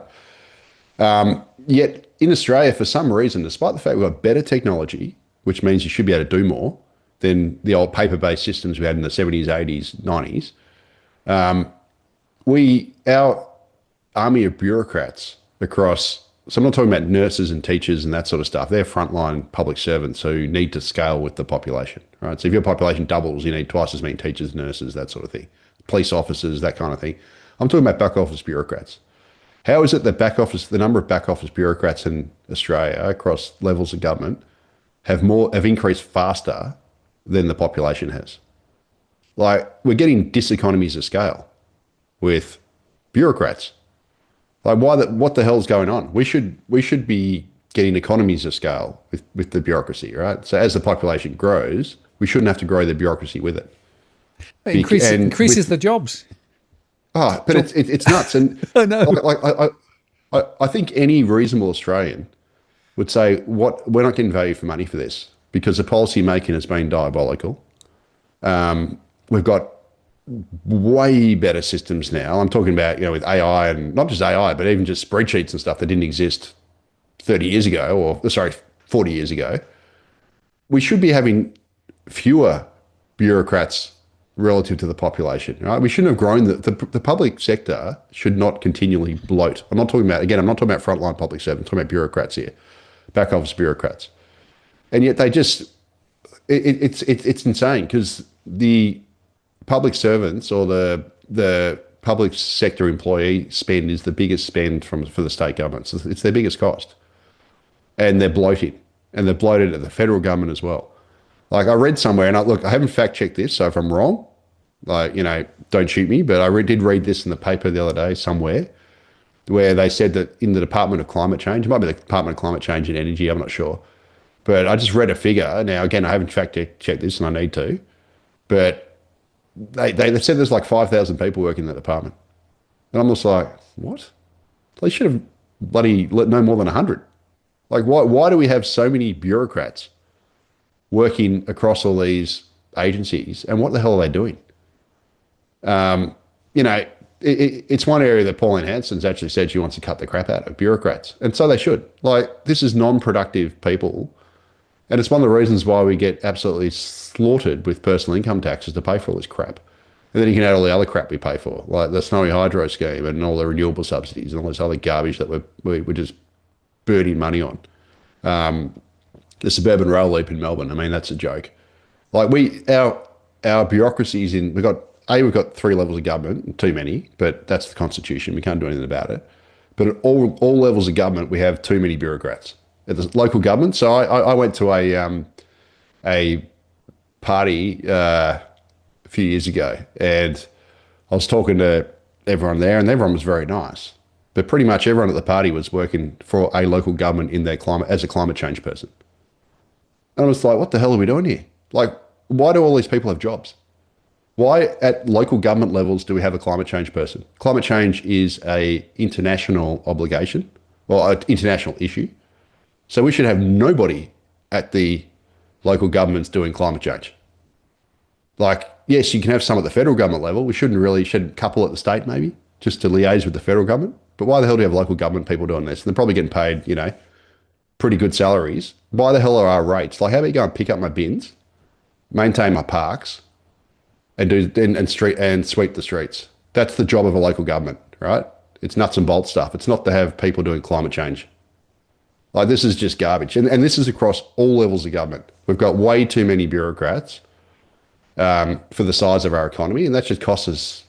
Yet in Australia, for some reason, despite the fact we've got better technology, which means you should be able to do more than the old paper-based systems we had in the 70s, 80s, 90s, our army of bureaucrats across, so I'm not talking about nurses and teachers and that sort of stuff. They're frontline public servants who need to scale with the population, right? So if your population doubles, you need twice as many teachers, nurses, that sort of thing, police officers, that kind of thing. I'm talking about back office bureaucrats. How is it that the number of back office bureaucrats in Australia across levels of government have increased faster than the population has? Like, we're getting diseconomies of scale with bureaucrats. Like, what the hell's going on? We should be getting economies of scale with the bureaucracy, right? So as the population grows, we shouldn't have to grow the bureaucracy with it. It increases the jobs. Oh, but it's nuts. And I know. I think any reasonable Australian would say, we're not getting value for money for this, because the policy making has been diabolical. We've got way better systems now. I'm talking about, with AI, and not just AI, but even just spreadsheets and stuff that didn't exist 30 years ago, 40 years ago. We should be having fewer bureaucrats relative to the population, right? We shouldn't have grown. The public sector should not continually bloat. I'm not talking about frontline public servants. I'm talking about bureaucrats here, back office bureaucrats. And yet they just, it's insane, because the public servants or the public sector employee spend is the biggest spend for the state governments. It's their biggest cost. And they're bloating. And they're bloated at the federal government as well. Like, I read somewhere, and I haven't fact checked this, so if I'm wrong, don't shoot me, but I did read this in the paper the other day somewhere, where they said that in the Department of Climate Change, it might be the Department of Climate Change and Energy, I'm not sure, but I just read a figure. Now, again, I haven't fact checked this, and I need to, but they said there's like 5,000 people working in that department. And I'm just like, what? They should have bloody no more than 100. Like, why do we have so many bureaucrats working across all these agencies, and what the hell are they doing? It's one area that Pauline Hanson's actually said she wants to cut the crap out of bureaucrats, and so they should. Like, this is non-productive people, and it's one of the reasons why we get absolutely slaughtered with personal income taxes to pay for all this crap. And then you can add all the other crap we pay for, like the Snowy Hydro scheme and all the renewable subsidies and all this other garbage that we're just burning money on. The suburban rail loop in Melbourne, I mean, that's a joke. Like, our bureaucracies we've got 3 levels of government, too many, but that's the constitution. We can't do anything about it. But at all levels of government, we have too many bureaucrats. At the local government, so I went to a party a few years ago, and I was talking to everyone there, and everyone was very nice. But pretty much everyone at the party was working for a local government in their climate as a climate change person. And I was like, what the hell are we doing here? Like, why do all these people have jobs? Why at local government levels do we have a climate change person? Climate change is an international obligation, or an international issue. So we should have nobody at the local governments doing climate change. Like, yes, you can have some at the federal government level. We should a couple at the state maybe, just to liaise with the federal government. But why the hell do you have local government people doing this? And they're probably getting paid, pretty good salaries. Why the hell are our rates? Like, how about you go and pick up my bins, maintain my parks, and sweep the streets? That's the job of a local government, right? It's nuts and bolts stuff. It's not to have people doing climate change. Like, this is just garbage. And this is across all levels of government. We've got way too many bureaucrats for the size of our economy, and that just costs us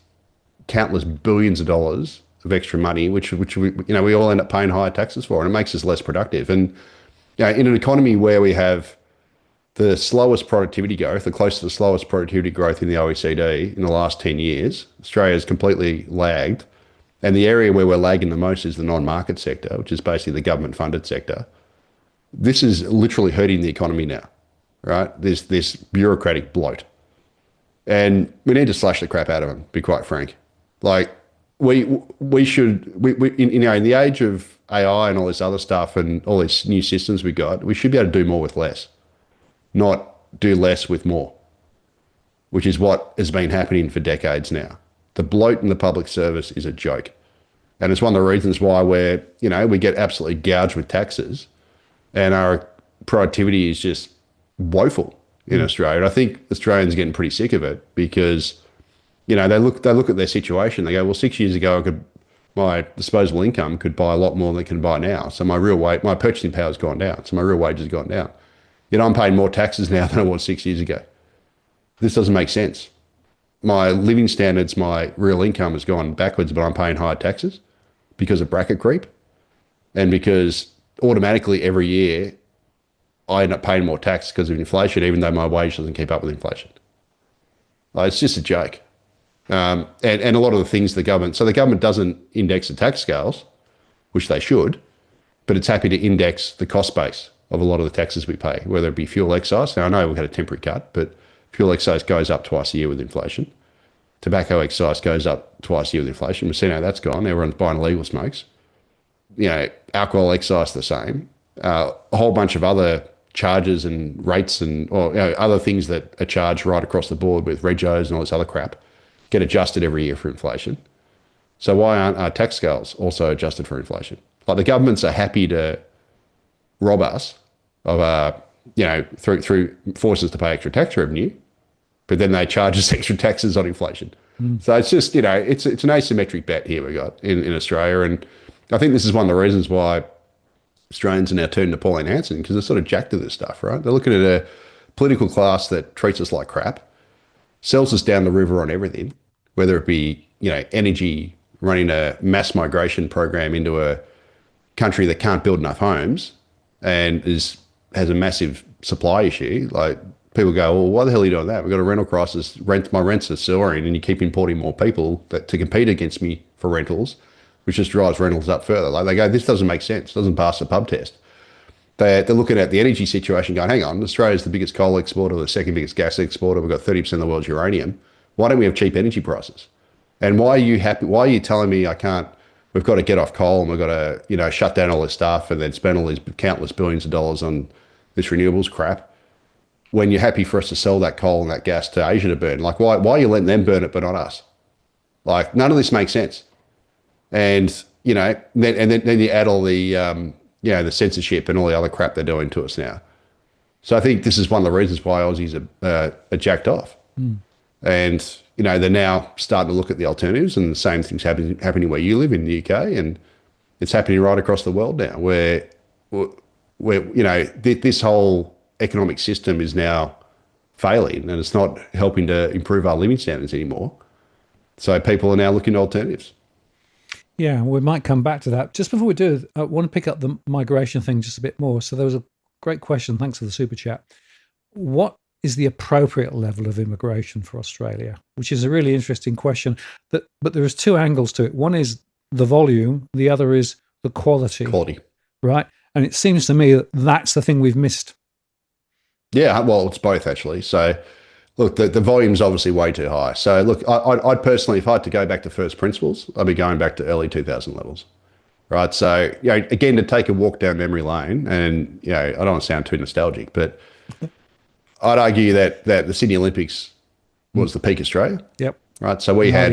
countless billions of dollars of extra money, which we all end up paying higher taxes for, and it makes us less productive. And in an economy where we have the slowest productivity growth, the close to the slowest productivity growth in the OECD in the last 10 years, Australia has completely lagged. And the area where we're lagging the most is the non-market sector, which is basically the government-funded sector. This is literally hurting the economy now, right? This bureaucratic bloat. And we need to slash the crap out of them, to be quite frank. Like we should in the age of AI and all this other stuff and all these new systems we got, we should be able to do more with less, not do less with more, which is what has been happening for decades now. The bloat in the public service is a joke. And it's one of the reasons why we get absolutely gouged with taxes and our productivity is just woeful in Australia. And I think Australians are getting pretty sick of it because, they look at their situation. They go, well, 6 years ago, my disposable income could buy a lot more than it can buy now. So my purchasing power has gone down. So my real wage has gone down. I'm paying more taxes now than I was 6 years ago. This doesn't make sense. My living standards, my real income has gone backwards, but I'm paying higher taxes because of bracket creep and because automatically every year I end up paying more tax because of inflation, even though my wage doesn't keep up with inflation. It's just a joke. And a lot of the things the government doesn't index the tax scales, which they should, but it's happy to index the cost base of a lot of the taxes we pay, whether it be fuel excise. Now, I know we've had a temporary cut, but fuel excise goes up twice a year with inflation. Tobacco excise goes up twice a year with inflation. We've seen how that's gone. Everyone's buying illegal smokes. Alcohol excise the same. A whole bunch of other charges and rates and other things that are charged right across the board with regos and all this other crap get adjusted every year for inflation. So why aren't our tax scales also adjusted for inflation? Like the governments are happy to rob us of through forces to pay extra tax revenue, but then they charge us extra taxes on inflation. So it's just, it's an asymmetric bet here we got in Australia. And I think this is one of the reasons why Australians are now turning to Pauline Hanson, because they're sort of jacked to this stuff, right? They're looking at a political class that treats us like crap, sells us down the river on everything, whether it be, energy, running a mass migration program into a country that can't build enough homes and has a massive supply issue. Like people go, well, why the hell are you doing that? We've got a rental crisis. My rents are soaring and you keep importing more people to compete against me for rentals, which just drives rentals up further. Like they go, this doesn't make sense. It doesn't pass the pub test. They're looking at the energy situation going, hang on, Australia's the biggest coal exporter, the second biggest gas exporter. We've got 30% of the world's uranium. Why don't we have cheap energy prices? And why are you happy? Why are you telling me we've got to get off coal and we've got to, shut down all this stuff and then spend all these countless billions of dollars on this renewables crap when you're happy for us to sell that coal and that gas to Asia to burn? Like, why are you letting them burn it but not us? Like, none of this makes sense. And, then you add all the, the censorship and all the other crap they're doing to us now. So I think this is one of the reasons why Aussies are jacked off. And, they're now starting to look at the alternatives, and the same thing's happening where you live in the UK, and it's happening right across the world now where this whole economic system is now failing and it's not helping to improve our living standards anymore. So people are now looking at alternatives. Yeah, we might come back to that. Just before we do, I want to pick up the migration thing just a bit more. So there was a great question. Thanks for the super chat. What is the appropriate level of immigration for Australia? Which is a really interesting question. But there's two angles to it. One is the volume. The other is the quality. Right? And it seems to me that that's the thing we've missed. Yeah, well, it's both actually. So look, the volume's obviously way too high. So look, I'd personally, if I had to go back to first principles, I'd be going back to early 2000 levels, right? So, again, to take a walk down memory lane, and, I don't want to sound too nostalgic, but I'd argue that the Sydney Olympics was the peak Australia. Yep. Right. So we had,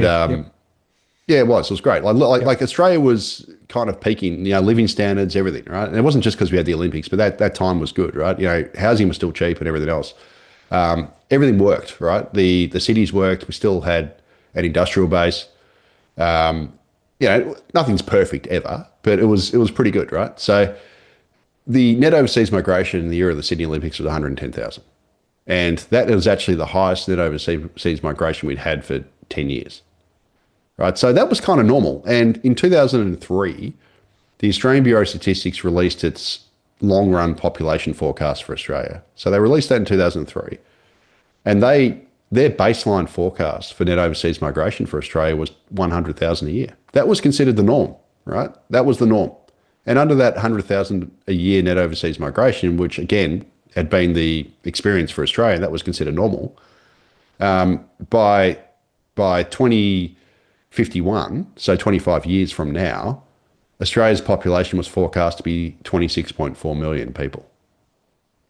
it was great. Like Australia was kind of peaking, living standards, everything, right? And it wasn't just because we had the Olympics, but that time was good, right? Housing was still cheap and everything else. Everything worked, right? The cities worked. We still had an industrial base. Nothing's perfect ever, but it was pretty good, right? So the net overseas migration in the year of the Sydney Olympics was 110,000. And that was actually the highest net overseas migration we'd had for 10 years, right? So that was kind of normal. And in 2003, the Australian Bureau of Statistics released its long-run population forecast for Australia. So they released that in 2003. And their baseline forecast for net overseas migration for Australia was 100,000 a year. That was considered the norm, right? That was the norm. And under that 100,000 a year net overseas migration, which again had been the experience for Australia, that was considered normal. By 2015, 2051, so 25 years from now, Australia's population was forecast to be 26.4 million people.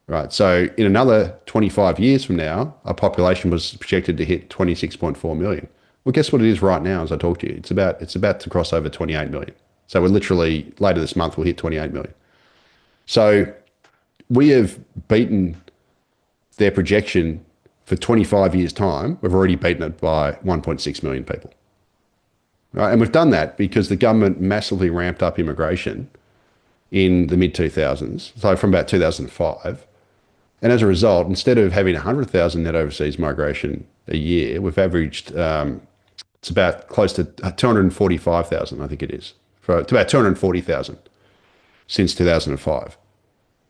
Right. So in another 25 years from now, our population was projected to hit 26.4 million. Well, guess what it is right now as I talk to you? It's about to cross over 28 million. So we're literally, later this month, we'll hit 28 million. So we have beaten their projection for 25 years' time. We've already beaten it by 1.6 million people. Right? And we've done that because the government massively ramped up immigration in the mid-2000s, so from about 2005. And as a result, instead of having 100,000 net overseas migration a year, we've averaged, it's about close to 245,000, I think it is. It's about 240,000 since 2005.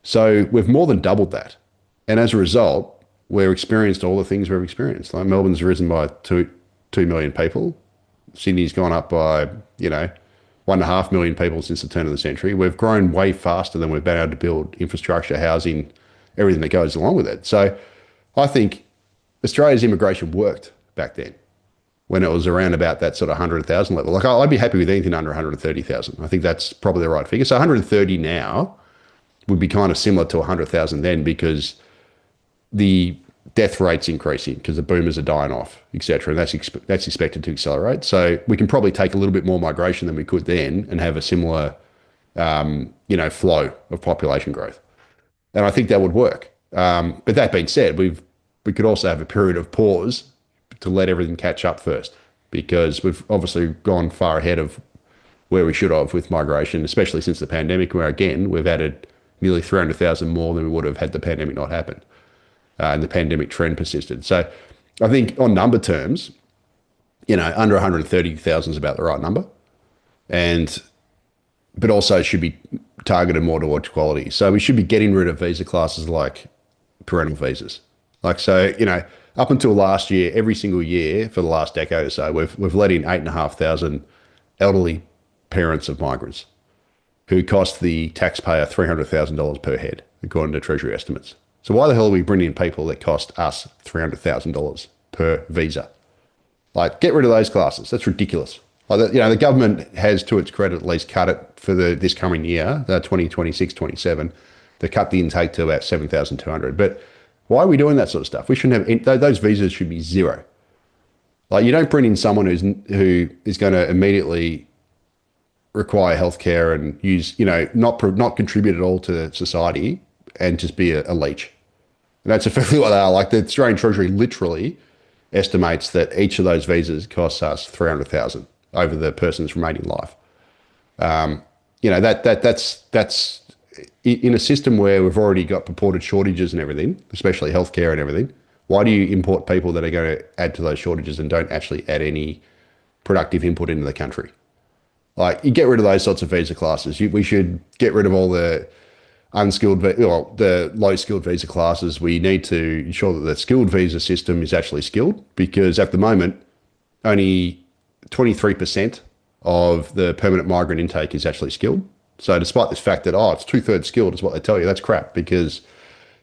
So we've more than doubled that. And as a result, we've experienced all the things we've experienced. Like Melbourne's risen by 2 million people. Sydney's gone up by, 1.5 million people since the turn of the century. We've grown way faster than we've been able to build infrastructure, housing, everything that goes along with it. So I think Australia's immigration worked back then when it was around about that sort of 100,000 level. Like I'd be happy with anything under 130,000. I think that's probably the right figure. So 130 now would be kind of similar to 100,000 then because the death rate's increasing because the boomers are dying off, et cetera, and that's expected to accelerate. So we can probably take a little bit more migration than we could then and have a similar, flow of population growth. And I think that would work. But that being said, we could also have a period of pause to let everything catch up first because we've obviously gone far ahead of where we should have with migration, especially since the pandemic, where again, we've added nearly 300,000 more than we would have had the pandemic not happened. And the pandemic trend persisted. So I think on number terms, under 130,000 is about the right number. But also should be targeted more towards quality. So we should be getting rid of visa classes like parental visas. Up until last year, every single year for the last decade or so, we've let in 8,500 elderly parents of migrants who cost the taxpayer $300,000 per head, according to Treasury estimates. So why the hell are we bringing in people that cost us $300,000 per visa? Get rid of those classes. That's ridiculous. The government has, to its credit, at least cut it for this coming year, 2026-27. They cut the intake to about 7,200. But why are we doing that sort of stuff? We shouldn't have, those visas should be zero. You don't bring in someone who is going to immediately require healthcare and use, not contribute at all to society and just be a leech. And that's effectively what they are. The Australian Treasury literally estimates that each of those visas costs us $300,000 over the person's remaining life. That's in a system where we've already got purported shortages and everything, especially healthcare and everything. Why do you import people that are going to add to those shortages and don't actually add any productive input into the country? You get rid of those sorts of visa classes. We should get rid of all the the low-skilled visa classes. We need to ensure that the skilled visa system is actually skilled because at the moment, only 23% of the permanent migrant intake is actually skilled. So despite this fact that, it's 2/3 skilled is what they tell you, that's crap because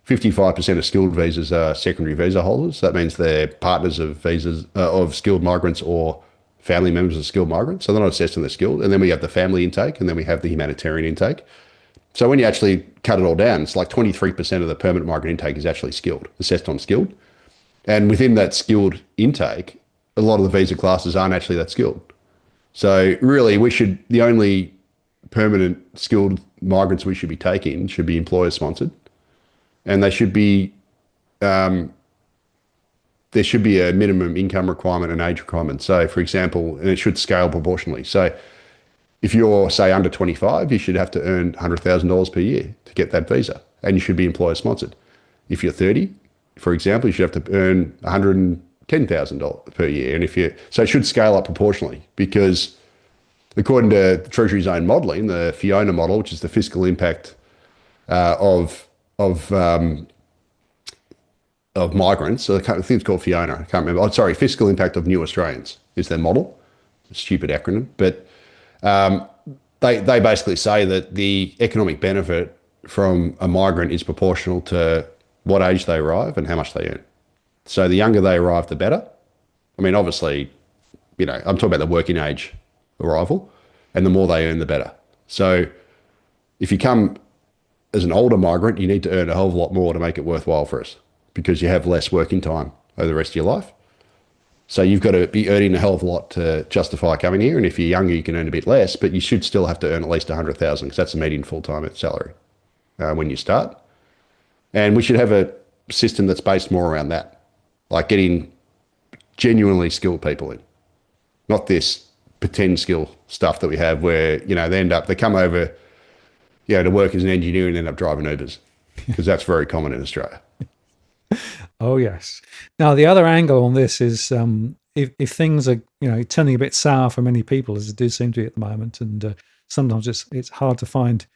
55% of skilled visas are secondary visa holders. That means they're partners of visas of skilled migrants or family members of skilled migrants. So they're not assessed and they're skilled. And then we have the family intake and then we have the humanitarian intake. So when you actually cut it all down, it's 23% of the permanent migrant intake is actually skilled, assessed on skilled. And within that skilled intake, a lot of the visa classes aren't actually that skilled. So really the only permanent skilled migrants we should be taking should be employer sponsored. And they should be, there should be a minimum income requirement and age requirement. So for example, and it should scale proportionally. So if you're, say, under 25, you should have to earn $100,000 per year to get that visa, and you should be employer sponsored. If you're 30, for example, you should have to earn $110,000 per year. And so it should scale up proportionally because according to the Treasury's own modelling, the Fiona model, which is the fiscal impact of migrants, so I think it's called Fiona, I can't remember. Fiscal impact of new Australians is their model. Stupid acronym, but they basically say that the economic benefit from a migrant is proportional to what age they arrive and how much they earn. So the younger they arrive, the better. I mean, obviously, I'm talking about the working age arrival, and the more they earn, the better. So if you come as an older migrant, you need to earn a hell of a lot more to make it worthwhile for us because you have less working time over the rest of your life. So you've got to be earning a hell of a lot to justify coming here. And if you're younger, you can earn a bit less, but you should still have to earn at least 100,000 because that's the median full-time salary when you start. And we should have a system that's based more around that, like getting genuinely skilled people in, not this pretend skill stuff that we have where, they come over, to work as an engineer and end up driving Ubers because that's very common in Australia. Oh, yes. Now, the other angle on this is if things are, turning a bit sour for many people, as it do seem to be at the moment, and sometimes it's hard to find,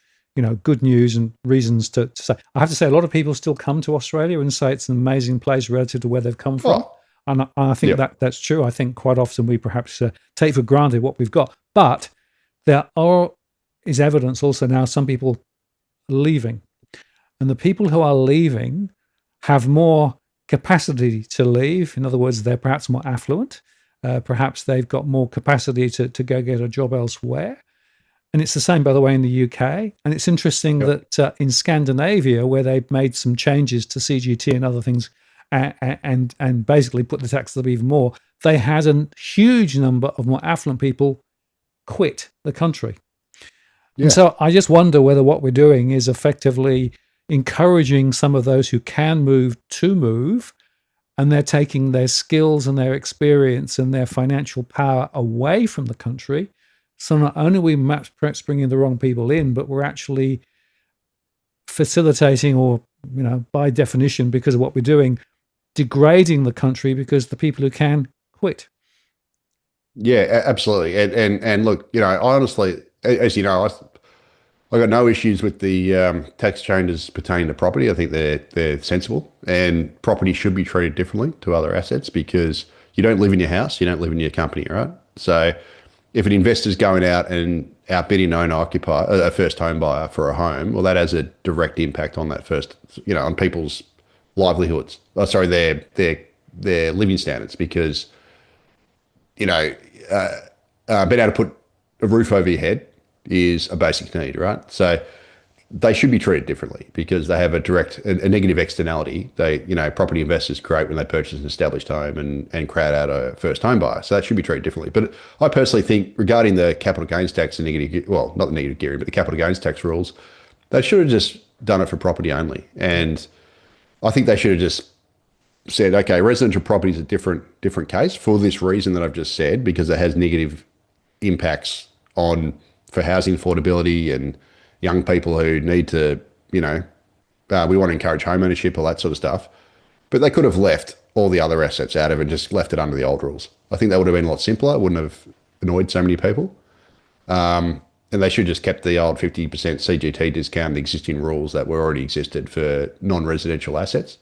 good news and reasons to say. I have to say, a lot of people still come to Australia and say it's an amazing place relative to where they've come from. Oh, and I think that's true. I think quite often we perhaps take for granted what we've got. But there is evidence also now some people are leaving. And the people who are leaving have more capacity to leave. In other words, they're perhaps more affluent. Perhaps they've got more capacity to go get a job elsewhere. And it's the same, by the way, in the UK. And it's interesting that in Scandinavia, where they've made some changes to CGT and other things and basically put the tax up even more, they had a huge number of more affluent people quit the country. Yeah. And so I just wonder whether what we're doing is effectively encouraging some of those who can move to move, and they're taking their skills and their experience and their financial power away from the country. So not only are we perhaps bringing the wrong people in, but we're actually facilitating or, by definition, because of what we're doing, degrading the country because the people who can quit. Yeah, absolutely. And look, I honestly, as you know, I got no issues with the tax changes pertaining to property. I think they're sensible, and property should be treated differently to other assets because you don't live in your house, you don't live in your company, right? So if an investor's going out and outbidding a first home buyer for a home, well, that has a direct impact on that on people's livelihoods. Their living standards because, being able to put a roof over your head is a basic need, right? So they should be treated differently because they have a negative externality. Property investors create when they purchase an established home and crowd out a first home buyer. So that should be treated differently. But I personally think regarding the capital gains tax and not the negative gearing, but the capital gains tax rules, they should have just done it for property only. And I think they should have just said, okay, residential property is a different case for this reason that I've just said, because it has negative impacts for housing affordability and young people who need to, we want to encourage home ownership, all that sort of stuff. But they could have left all the other assets out of it and just left it under the old rules. I think that would have been a lot simpler. It wouldn't have annoyed so many people. And they should have just kept the old 50% CGT discount, the existing rules that were already existed for non-residential assets.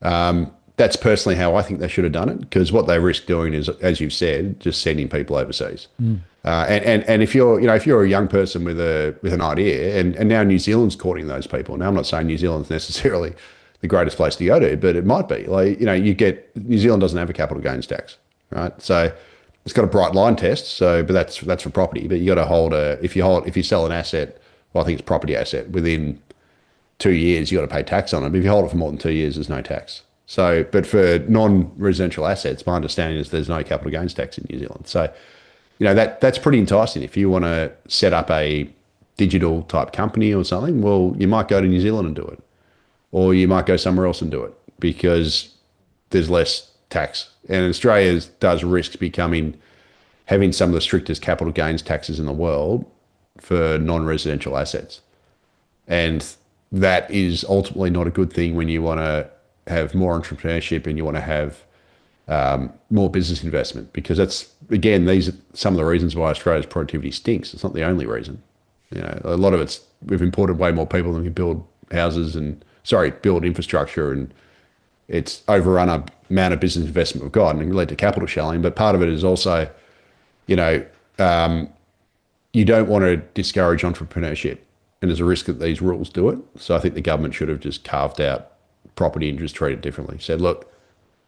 That's personally how I think they should have done it, because what they risk doing is, as you've said, just sending people overseas. And if you're a young person with an idea, and now New Zealand's courting those people. Now I'm not saying New Zealand's necessarily the greatest place to go to, but it might be. New Zealand doesn't have a capital gains tax, right? So it's got a bright line test. But that's for property. But you got to hold if you sell an asset, well, I think it's property asset within 2 years, you got to pay tax on it. But if you hold it for more than 2 years, there's no tax. So, but for non-residential assets, my understanding is there's no capital gains tax in New Zealand. So, that's pretty enticing. If you want to set up a digital type company or something, well, you might go to New Zealand and do it, or you might go somewhere else and do it because there's less tax. And Australia does risk having some of the strictest capital gains taxes in the world for non-residential assets. And that is ultimately not a good thing when you want to have more entrepreneurship and you want to have more business investment, because that's, again, these are some of the reasons why Australia's productivity stinks. It's not the only reason. A lot of it's, we've imported way more people than we can build build infrastructure, and it's overrun a amount of business investment we've got and led to capital shelling. But part of it is also, you don't want to discourage entrepreneurship, and there's a risk that these rules do it. So I think the government should have just carved out property and just treat it differently. Said, look,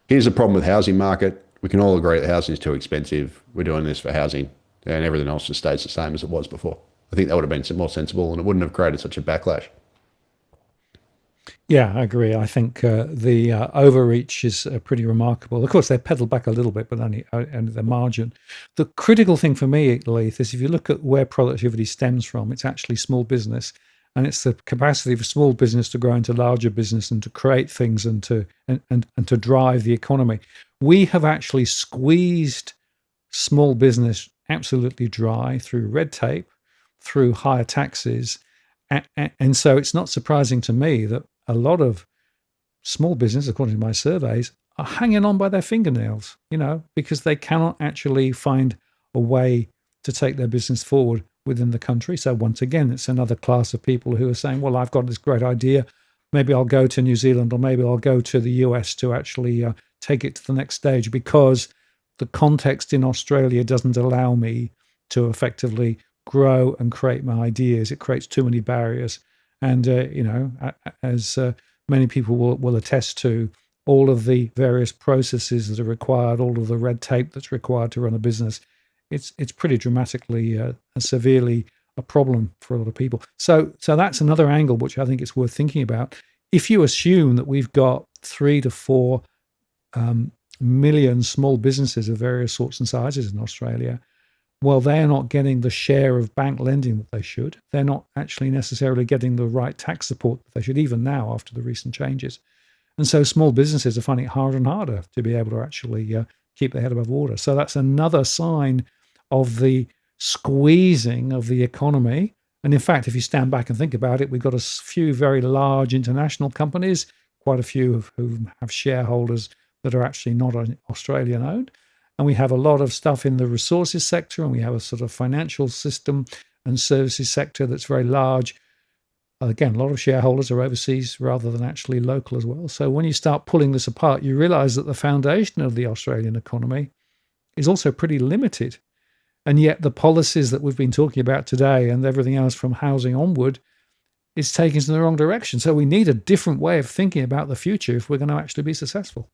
here's a problem with housing market. we can all agree that housing is too expensive. We're doing this for housing, and everything else just stays the same as it was before. I think that would have been more sensible, and it wouldn't have created such a backlash. Yeah, I agree. I think the overreach is pretty remarkable. Of course, they pedaled back a little bit, but only the margin. The critical thing for me, Leith, is if you look at where productivity stems from, it's actually small business, and it's the capacity for small business to grow into larger business and to create things and to drive the economy. We have actually squeezed small business absolutely dry through red tape, through higher taxes, and so it's not surprising to me that a lot of small business, according to my surveys, are hanging on by their fingernails, because they cannot actually find a way to take their business forward within the country. So once again, it's another class of people who are saying, well, I've got this great idea. Maybe I'll go to New Zealand, or maybe I'll go to the US to actually take it to the next stage, because the context in Australia doesn't allow me to effectively grow and create my ideas. It creates too many barriers. And, as many people will attest to, all of the various processes that are required, all of the red tape that's required to run a business, it's pretty dramatically and severely a problem for a lot of people. So that's another angle which I think it's worth thinking about. If you assume that we've got 3 to 4 million small businesses of various sorts and sizes in Australia, well, they're not getting the share of bank lending that they should. They're not actually necessarily getting the right tax support that they should, even now after the recent changes. And so small businesses are finding it harder and harder to be able to actually keep their head above water. So that's another sign of the squeezing of the economy. And in fact, if you stand back and think about it, we've got a few very large international companies, quite a few of whom have shareholders that are actually not Australian owned. And we have a lot of stuff in the resources sector, and we have a sort of financial system and services sector that's very large. Again, a lot of shareholders are overseas rather than actually local as well. So when you start pulling this apart, you realize that the foundation of the Australian economy is also pretty limited. And yet the policies that we've been talking about today and everything else from housing onward is taking us in the wrong direction. So we need a different way of thinking about the future if we're going to actually be successful.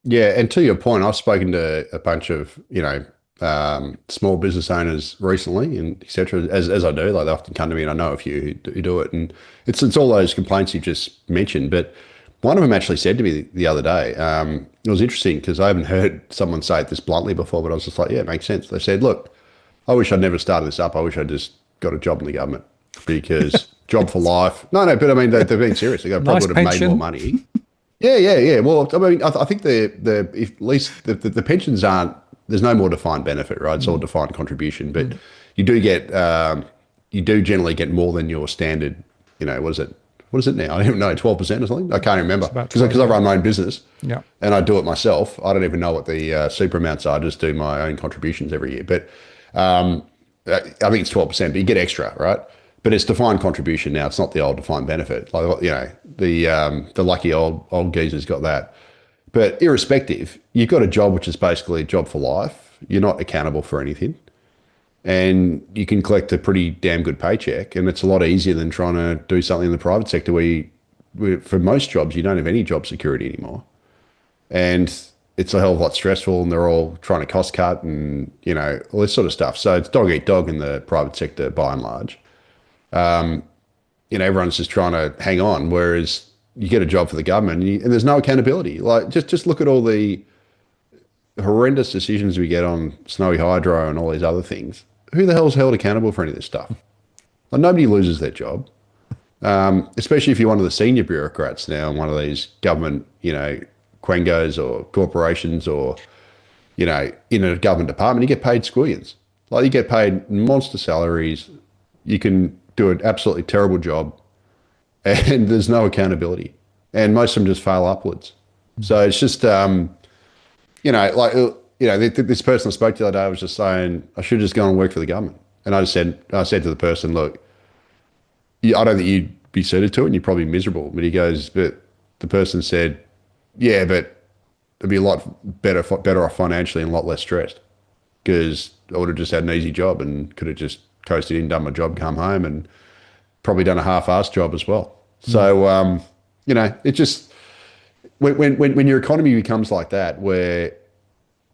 Yeah, and to your point, I've spoken to a bunch of small business owners recently, and etc. As I do, like they often come to me, and I know a few who do it, and it's all those complaints you just mentioned. But one of them actually said to me the other day, it was interesting because I haven't heard someone say it this bluntly before, but I was just like, yeah, it makes sense. They said, look, I wish I'd never started this up. I wish I just got a job in the government, because job for life. No, but I mean they're being serious. They probably would have made more money. Yeah. Well, I mean, I think at least the pensions aren't. There's no more defined benefit, right? It's all defined contribution, but you do generally get more than your standard. What is it? What is it now? I don't even know, 12% or something. I can't remember because I run my own business. Yeah, and I do it myself. I don't even know what the super amounts are. I just do my own contributions every year. But I think it's 12%. But you get extra, right? But it's defined contribution now. It's not the old defined benefit. Like the lucky old geezer's got that. But irrespective, you've got a job which is basically a job for life. You're not accountable for anything, and you can collect a pretty damn good paycheck. And it's a lot easier than trying to do something in the private sector where for most jobs you don't have any job security anymore, and it's a hell of a lot stressful. And they're all trying to cost cut and all this sort of stuff. So it's dog eat dog in the private sector by and large. Everyone's just trying to hang on, whereas you get a job for the government and there's no accountability. Like just look at all the horrendous decisions we get on Snowy Hydro and all these other things. Who the hell's held accountable for any of this stuff? Like, nobody loses their job, especially if you're one of the senior bureaucrats now in one of these government, quangos or corporations or, in a government department. You get paid squillions. Like, you get paid monster salaries. You can do an absolutely terrible job, and there's no accountability, and most of them just fail upwards. So it's just, this person I spoke to the other day was just saying, I should just go and work for the government. And I said to the person, look, I don't think you'd be suited to it, and you're probably miserable. But he goes, but the person said, yeah, but it'd be a lot better off financially and a lot less stressed, because I would have just had an easy job and could have just coasted in, done my job, come home, and probably done a half-assed job as well. So, it just, when your economy becomes like that, where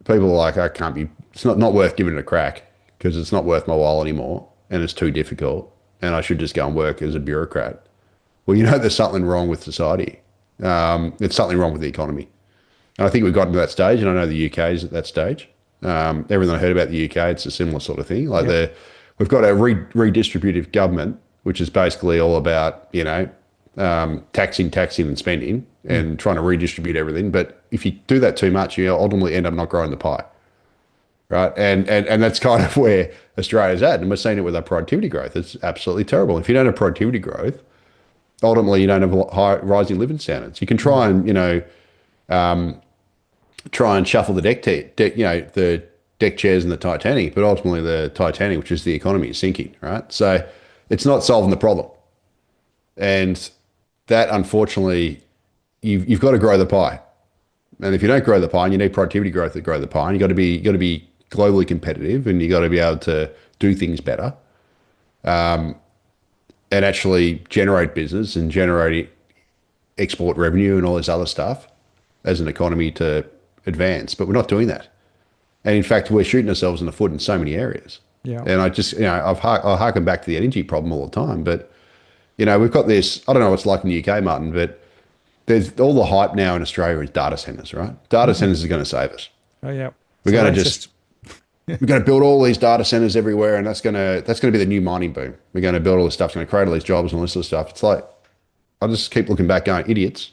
people are like, I can't be, it's not worth giving it a crack because it's not worth my while anymore and it's too difficult and I should just go and work as a bureaucrat. Well, there's something wrong with society. It's something wrong with the economy. And I think we've gotten to that stage, and I know the UK is at that stage. Everything I heard about the UK, it's a similar sort of thing. Like we've got a redistributive government, which is basically all about, taxing and spending and trying to redistribute everything. But if you do that too much, you ultimately end up not growing the pie, right? And that's kind of where Australia's at. And we're seeing it with our productivity growth. It's absolutely terrible. If you don't have productivity growth, ultimately you don't have high rising living standards. You can try and, try and shuffle the the deck chairs in the Titanic, but ultimately the Titanic, which is the economy, is sinking, right? So it's not solving the problem. And that, unfortunately, you've got to grow the pie. And if you don't grow the pie, and you need productivity growth to grow the pie, and you got to be globally competitive, and you got to be able to do things better, and actually generate business and generate export revenue and all this other stuff as an economy to advance. But we're not doing that. And in fact, we're shooting ourselves in the foot in so many areas. Yeah. And I just, I'll harken back to the energy problem all the time. But, we've got this, I don't know what it's like in the UK, Martin, but there's all the hype now in Australia is data centers, right? Data centers are going to save us. Oh, yeah. We're going to we're going to build all these data centers everywhere, and that's going to be the new mining boom. We're going to build all this stuff. It's going to create all these jobs and all this sort of stuff. It's like, I just keep looking back going, idiots.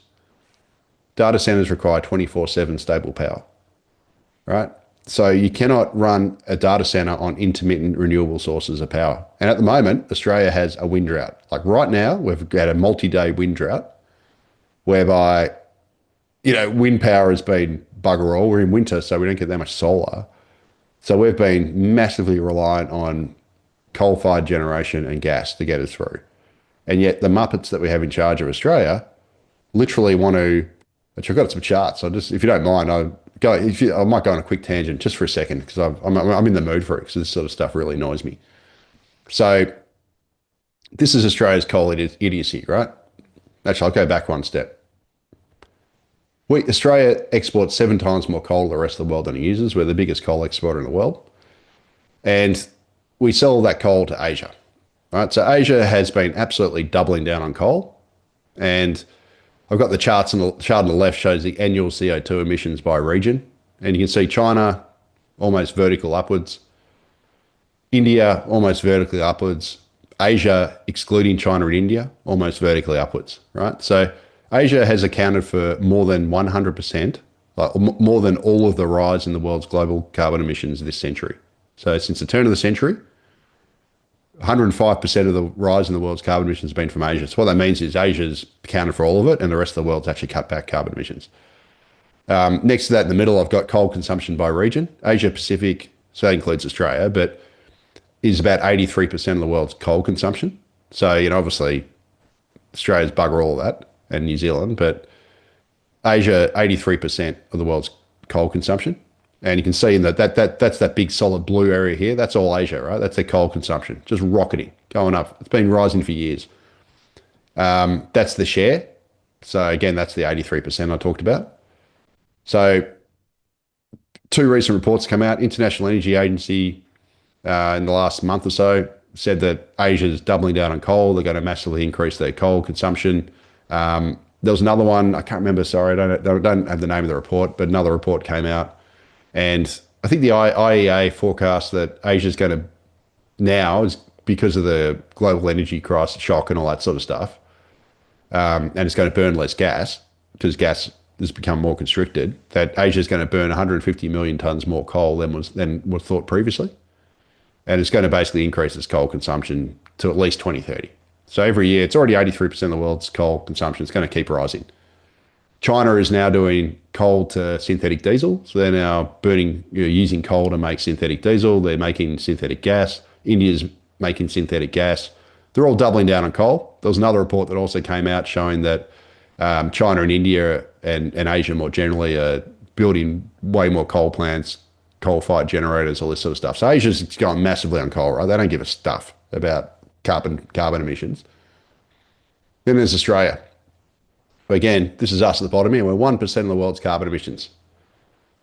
Data centers require 24/7 stable power, right? So you cannot run a data center on intermittent renewable sources of power. And at the moment, Australia has a wind drought. Like right now, we've had a multi-day wind drought whereby, wind power has been bugger all. We're in winter, so we don't get that much solar. So we've been massively reliant on coal-fired generation and gas to get us through. And yet the Muppets that we have in charge of Australia literally want to, which I've got some charts. If you don't mind, I might go on a quick tangent just for a second because I'm in the mood for it because this sort of stuff really annoys me. So this is Australia's coal idiocy, right? Actually, I'll go back one step. Australia exports 7 times more coal to the rest of the world than it uses. We're the biggest coal exporter in the world. And we sell that coal to Asia, right? So Asia has been absolutely doubling down on coal. And I've got the chart on the left shows the annual CO2 emissions by region. And you can see China almost vertical upwards. India almost vertically upwards. Asia, excluding China and India, almost vertically upwards, right? So Asia has accounted for more than 100%, like more than all of the rise in the world's global carbon emissions this century. So since the turn of the century, 105% of the rise in the world's carbon emissions has been from Asia. So what that means is Asia's accounted for all of it and the rest of the world's actually cut back carbon emissions. Next to that in the middle, I've got coal consumption by region. Asia Pacific, so that includes Australia, but is about 83% of the world's coal consumption. So, obviously Australia's bugger all of that and New Zealand, but Asia, 83% of the world's coal consumption. And you can see in that's that big solid blue area here. That's all Asia, right? That's their coal consumption, just rocketing, going up. It's been rising for years. That's the share. So again, that's the 83% I talked about. So 2 recent reports come out. International Energy Agency in the last month or so said that Asia's doubling down on coal. They're going to massively increase their coal consumption. There was another one, I can't remember, sorry, I don't have the name of the report, but another report came out. And I think the IEA forecast that Asia's going to now, is because of the global energy crisis shock and all that sort of stuff, and it's going to burn less gas because gas has become more constricted, that Asia's going to burn 150 million tonnes more coal than was thought previously. And it's going to basically increase its coal consumption to at least 2030. So every year, it's already 83% of the world's coal consumption. It's going to keep rising. China is now doing coal to synthetic diesel. So they're now using coal to make synthetic diesel. They're making synthetic gas. India's making synthetic gas. They're all doubling down on coal. There was another report that also came out showing that China and India and Asia more generally are building way more coal plants, coal-fired generators, all this sort of stuff. So Asia's going massively on coal, right? They don't give a stuff about carbon emissions. Then there's Australia. Again, this is us at the bottom here. We're 1% of the world's carbon emissions.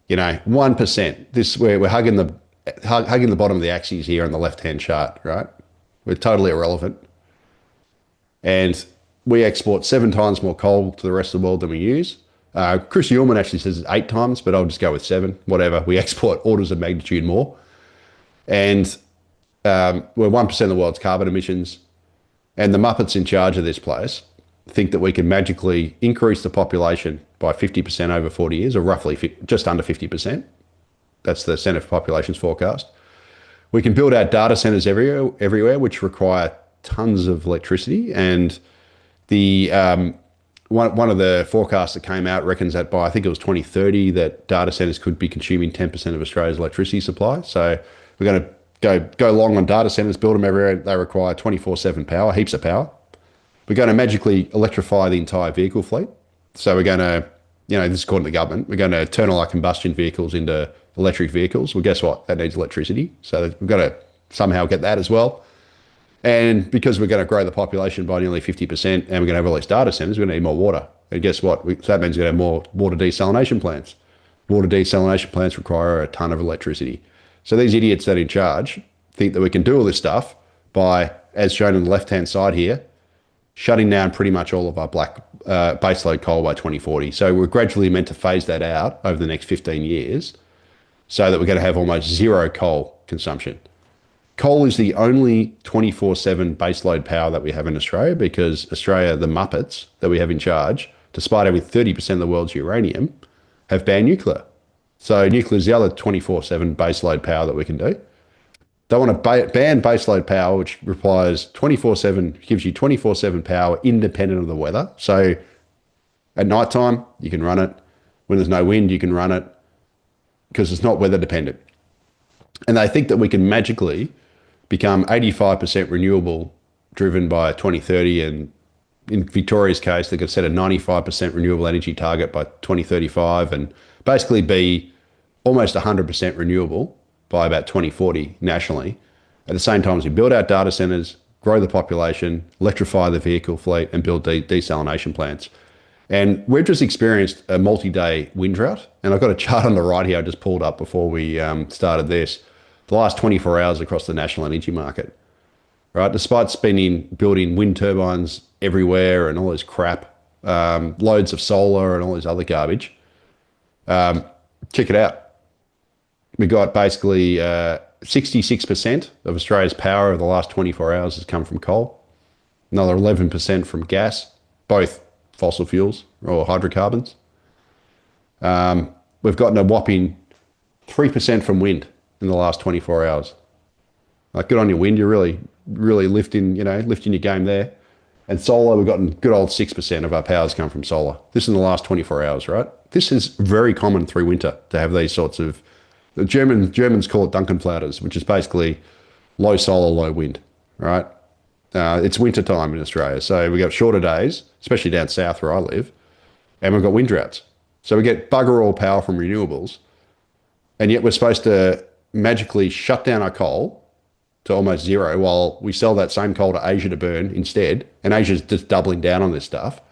1%. This we're hugging the bottom of the axes here on the left-hand chart, right? We're totally irrelevant. And we export 7 times more coal to the rest of the world than we use. Chris Uhlmann actually says it's 8 times, but I'll just go with 7, whatever. We export orders of magnitude more. And we're 1% of the world's carbon emissions. And the Muppets in charge of this place think that we can magically increase the population by 50% over 40 years, or roughly just under 50%. That's the Centre for Population's forecast. We can build out data centres everywhere, which require tons of electricity. And the one of the forecasts that came out reckons that by, I think it was 2030, that data centres could be consuming 10% of Australia's electricity supply. So we're going to go long on data centres, build them everywhere. They require 24/7 power, heaps of power. We're going to magically electrify the entire vehicle fleet. So we're going to, this is according to the government, we're going to turn all our combustion vehicles into electric vehicles. Well, guess what? That needs electricity. So we've got to somehow get that as well. And because we're going to grow the population by nearly 50% and we're going to have all these data centres, we're going to need more water. And guess what? So that means we're going to have more water desalination plants. Water desalination plants require a ton of electricity. So these idiots that are in charge think that we can do all this stuff by, as shown on the left-hand side here, shutting down pretty much all of our black baseload coal by 2040. So we're gradually meant to phase that out over the next 15 years so that we're going to have almost zero coal consumption. Coal is the only 24/7 baseload power that we have in Australia, because Australia, the Muppets that we have in charge, despite having 30% of the world's uranium, have banned nuclear. So nuclear is the other 24/7 baseload power that we can do. They want to ban baseload power, which requires 24/7, gives you 24/7 power independent of the weather. So at night time, you can run it. When there's no wind, you can run it, because it's not weather dependent. And they think that we can magically become 85% renewable driven by 2030. And in Victoria's case, they could set a 95% renewable energy target by 2035 and basically be almost 100% renewable by about 2040 nationally. At the same time as we build out data centres, grow the population, electrify the vehicle fleet, and build desalination plants. And we've just experienced a multi-day wind drought. And I've got a chart on the right here I just pulled up before we started this. The last 24 hours across the national energy market, right? Despite building wind turbines everywhere and all this crap, loads of solar and all this other garbage, check it out. We got basically 66% of Australia's power over the last 24 hours has come from coal. Another 11% from gas, both fossil fuels or hydrocarbons. We've gotten a whopping 3% from wind in the last 24 hours. Like, good on your wind. You're really lifting your game there. And solar, we've gotten good old 6% of our powers come from solar. This in the last 24 hours, right? This is very common through winter to have these sorts of, the Germans call it Dunkelflauters, which is basically low solar, low wind, right? It's winter time in Australia. So we got shorter days, especially down south where I live, and we've got wind droughts. So we get bugger all power from renewables, and yet we're supposed to magically shut down our coal to almost zero while we sell that same coal to Asia to burn instead. And Asia's just doubling down on this stuff.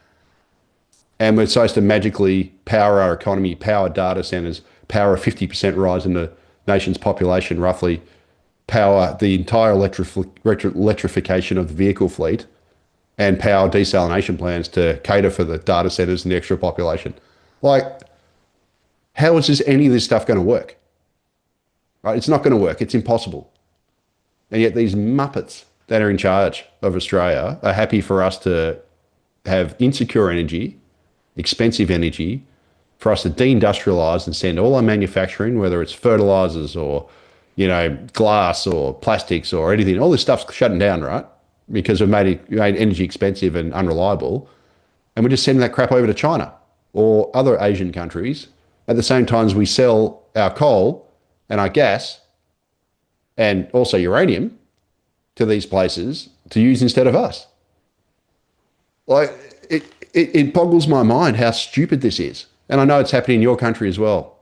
And we're supposed to magically power our economy, power data centers, power a 50% rise in the nation's population, roughly, power the entire electrification of the vehicle fleet, and power desalination plants to cater for the data centers and the extra population. Like, how is any of this stuff going to work? Right? It's not going to work. It's impossible. And yet these Muppets that are in charge of Australia are happy for us to have insecure energy, expensive energy, for us to deindustrialise and send all our manufacturing, whether it's fertilisers or, glass or plastics or anything, all this stuff's shutting down, right? Because we've made energy expensive and unreliable. And we're just sending that crap over to China or other Asian countries at the same time as we sell our coal and our gas and also uranium to these places to use instead of us. Like, it boggles my mind how stupid this is. And I know it's happening in your country as well.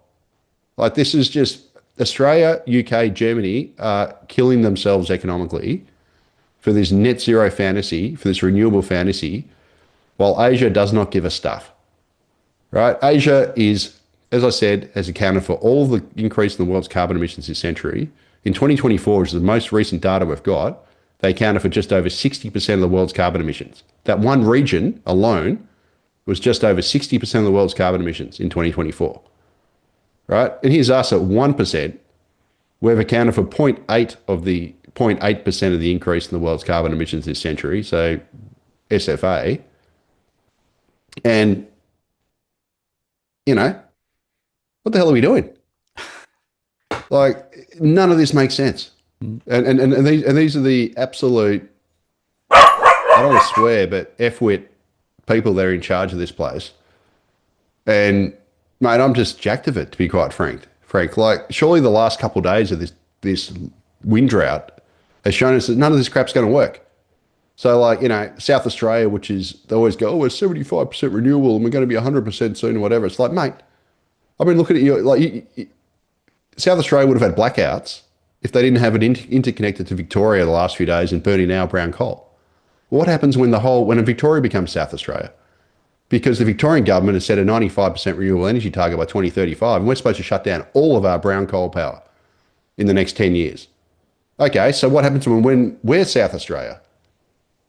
Like, this is just Australia, UK, Germany are killing themselves economically for this net zero fantasy, for this renewable fantasy, while Asia does not give a stuff, right? Asia is as I said, has accounted for all the increase in the world's carbon emissions this century. In 2024, which is the most recent data we've got, they accounted for just over 60% of the world's carbon emissions. That one region alone was just over 60% of the world's carbon emissions in 2024, right? And here's us at 1%. We've accounted for 0.8% of the increase in the world's carbon emissions this century, so SFA. And, you know, what the hell are we doing? Like, none of this makes sense. And these are the absolute, I don't want to swear, but F-wit people that are in charge of this place. And, mate, I'm just jacked of it, to be quite frank. Like, surely the last couple of days of this wind drought has shown us that none of this crap's going to work. So, like, you know, South Australia, which is, they always go, oh, we're 75% renewable and we're going to be 100% soon or whatever. It's like, mate, I've been looking at you, like, South Australia would have had blackouts if they didn't have it interconnected to Victoria the last few days and burning our brown coal. What happens when Victoria becomes South Australia? Because the Victorian government has set a 95% renewable energy target by 2035, and we're supposed to shut down all of our brown coal power in the next 10 years. Okay, so what happens when we're South Australia?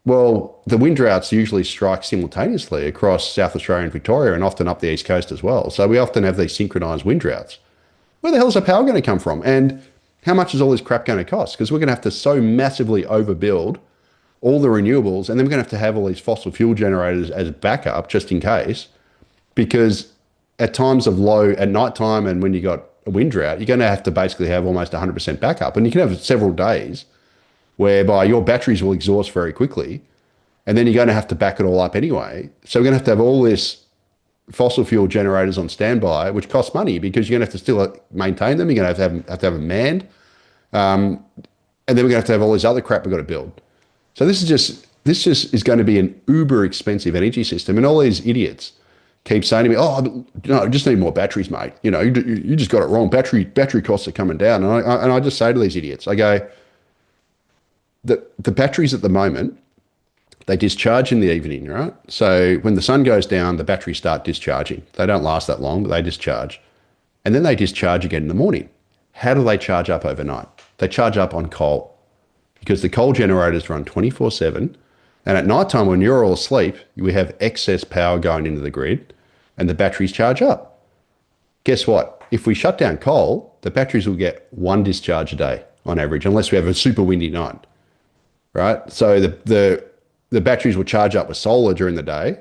Well, the wind droughts usually strike simultaneously across South Australia and Victoria, and often up the east coast as well. So we often have these synchronised wind droughts. Where the hell is our power going to come from? And how much is all this crap going to cost? Because we're going to have to so massively overbuild all the renewables, and then we're going to have all these fossil fuel generators as backup just in case, because at times of low, at night time and when you got a wind drought, you're going to have to basically have almost 100% backup. And you can have several days whereby your batteries will exhaust very quickly, and then you're going to have to back it all up anyway. So we're going to have all this fossil fuel generators on standby, which costs money because you're going to have to still maintain them. You're going to have them manned. And then we're going to have all this other crap we've got to build. So this is going to be an uber expensive energy system. And all these idiots keep saying to me, oh, no, I just need more batteries, mate. You know, you just got it wrong. Battery costs are coming down. And I just say to these idiots, I go, the batteries at the moment, they discharge in the evening, right? So when the sun goes down, the batteries start discharging. They don't last that long, but they discharge. And then they discharge again in the morning. How do they charge up overnight? They charge up on coal, because the coal generators run 24/7. And at night time, when you're all asleep, we have excess power going into the grid and the batteries charge up. Guess what? If we shut down coal, the batteries will get one discharge a day on average, unless we have a super windy night, right? So the batteries will charge up with solar during the day,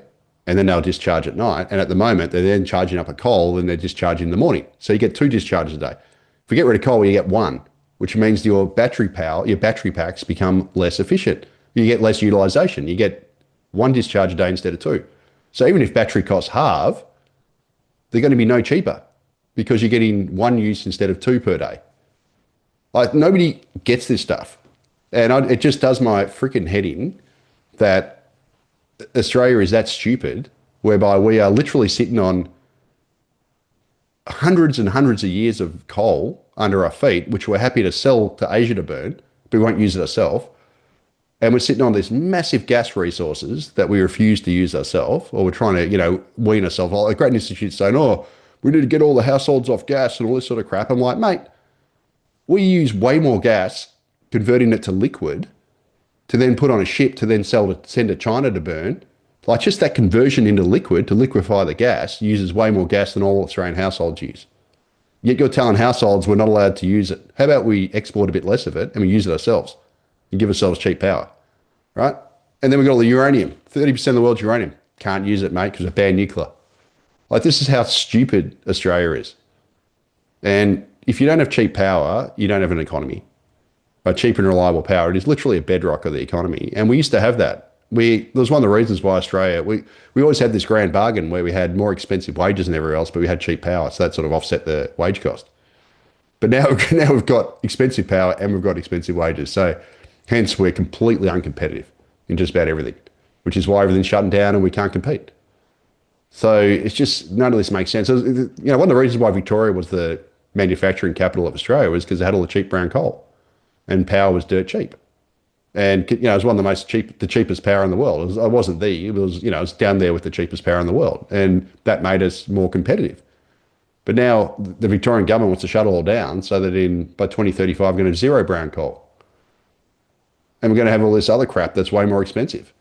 and then they'll discharge at night. And at the moment, they're then charging up a coal and they're discharging in the morning. So you get two discharges a day. If we get rid of coal, you get one, which means your battery packs become less efficient. You get less utilization. You get one discharge a day instead of two. So even if battery costs halve, they're going to be no cheaper because you're getting one use instead of two per day. Like, nobody gets this stuff. And it just does my freaking head in that Australia is that stupid, whereby we are literally sitting on hundreds and hundreds of years of coal under our feet, which we're happy to sell to Asia to burn, but we won't use it ourselves. And we're sitting on these massive gas resources that we refuse to use ourselves, or we're trying to, wean ourselves. Like a great institute saying, oh, we need to get all the households off gas and all this sort of crap. I'm like, mate, we use way more gas converting it to liquid to then put on a ship to then send to China to burn. Like, just that conversion into liquid to liquefy the gas uses way more gas than all Australian households use. Yet you're telling households we're not allowed to use it. How about we export a bit less of it and we use it ourselves and give ourselves cheap power, right? And then we've got all the uranium. 30% of the world's uranium. Can't use it, mate, because we're banned nuclear. Like, this is how stupid Australia is. And if you don't have cheap power, you don't have an economy. But cheap and reliable power, it is literally a bedrock of the economy. And we used to have that. There was one of the reasons why Australia, we always had this grand bargain where we had more expensive wages than everywhere else, but we had cheap power. So that sort of offset the wage cost. But now we've got expensive power and we've got expensive wages. So hence we're completely uncompetitive in just about everything, which is why everything's shutting down and we can't compete. So it's just, none of this makes sense. So, one of the reasons why Victoria was the manufacturing capital of Australia was because it had all the cheap brown coal and power was dirt cheap. And, it was one of the cheapest power in the world. It wasn't it was down there with the cheapest power in the world. And that made us more competitive. But now the Victorian government wants to shut it all down so that by 2035 we're going to have zero brown coal. And we're going to have all this other crap that's way more expensive.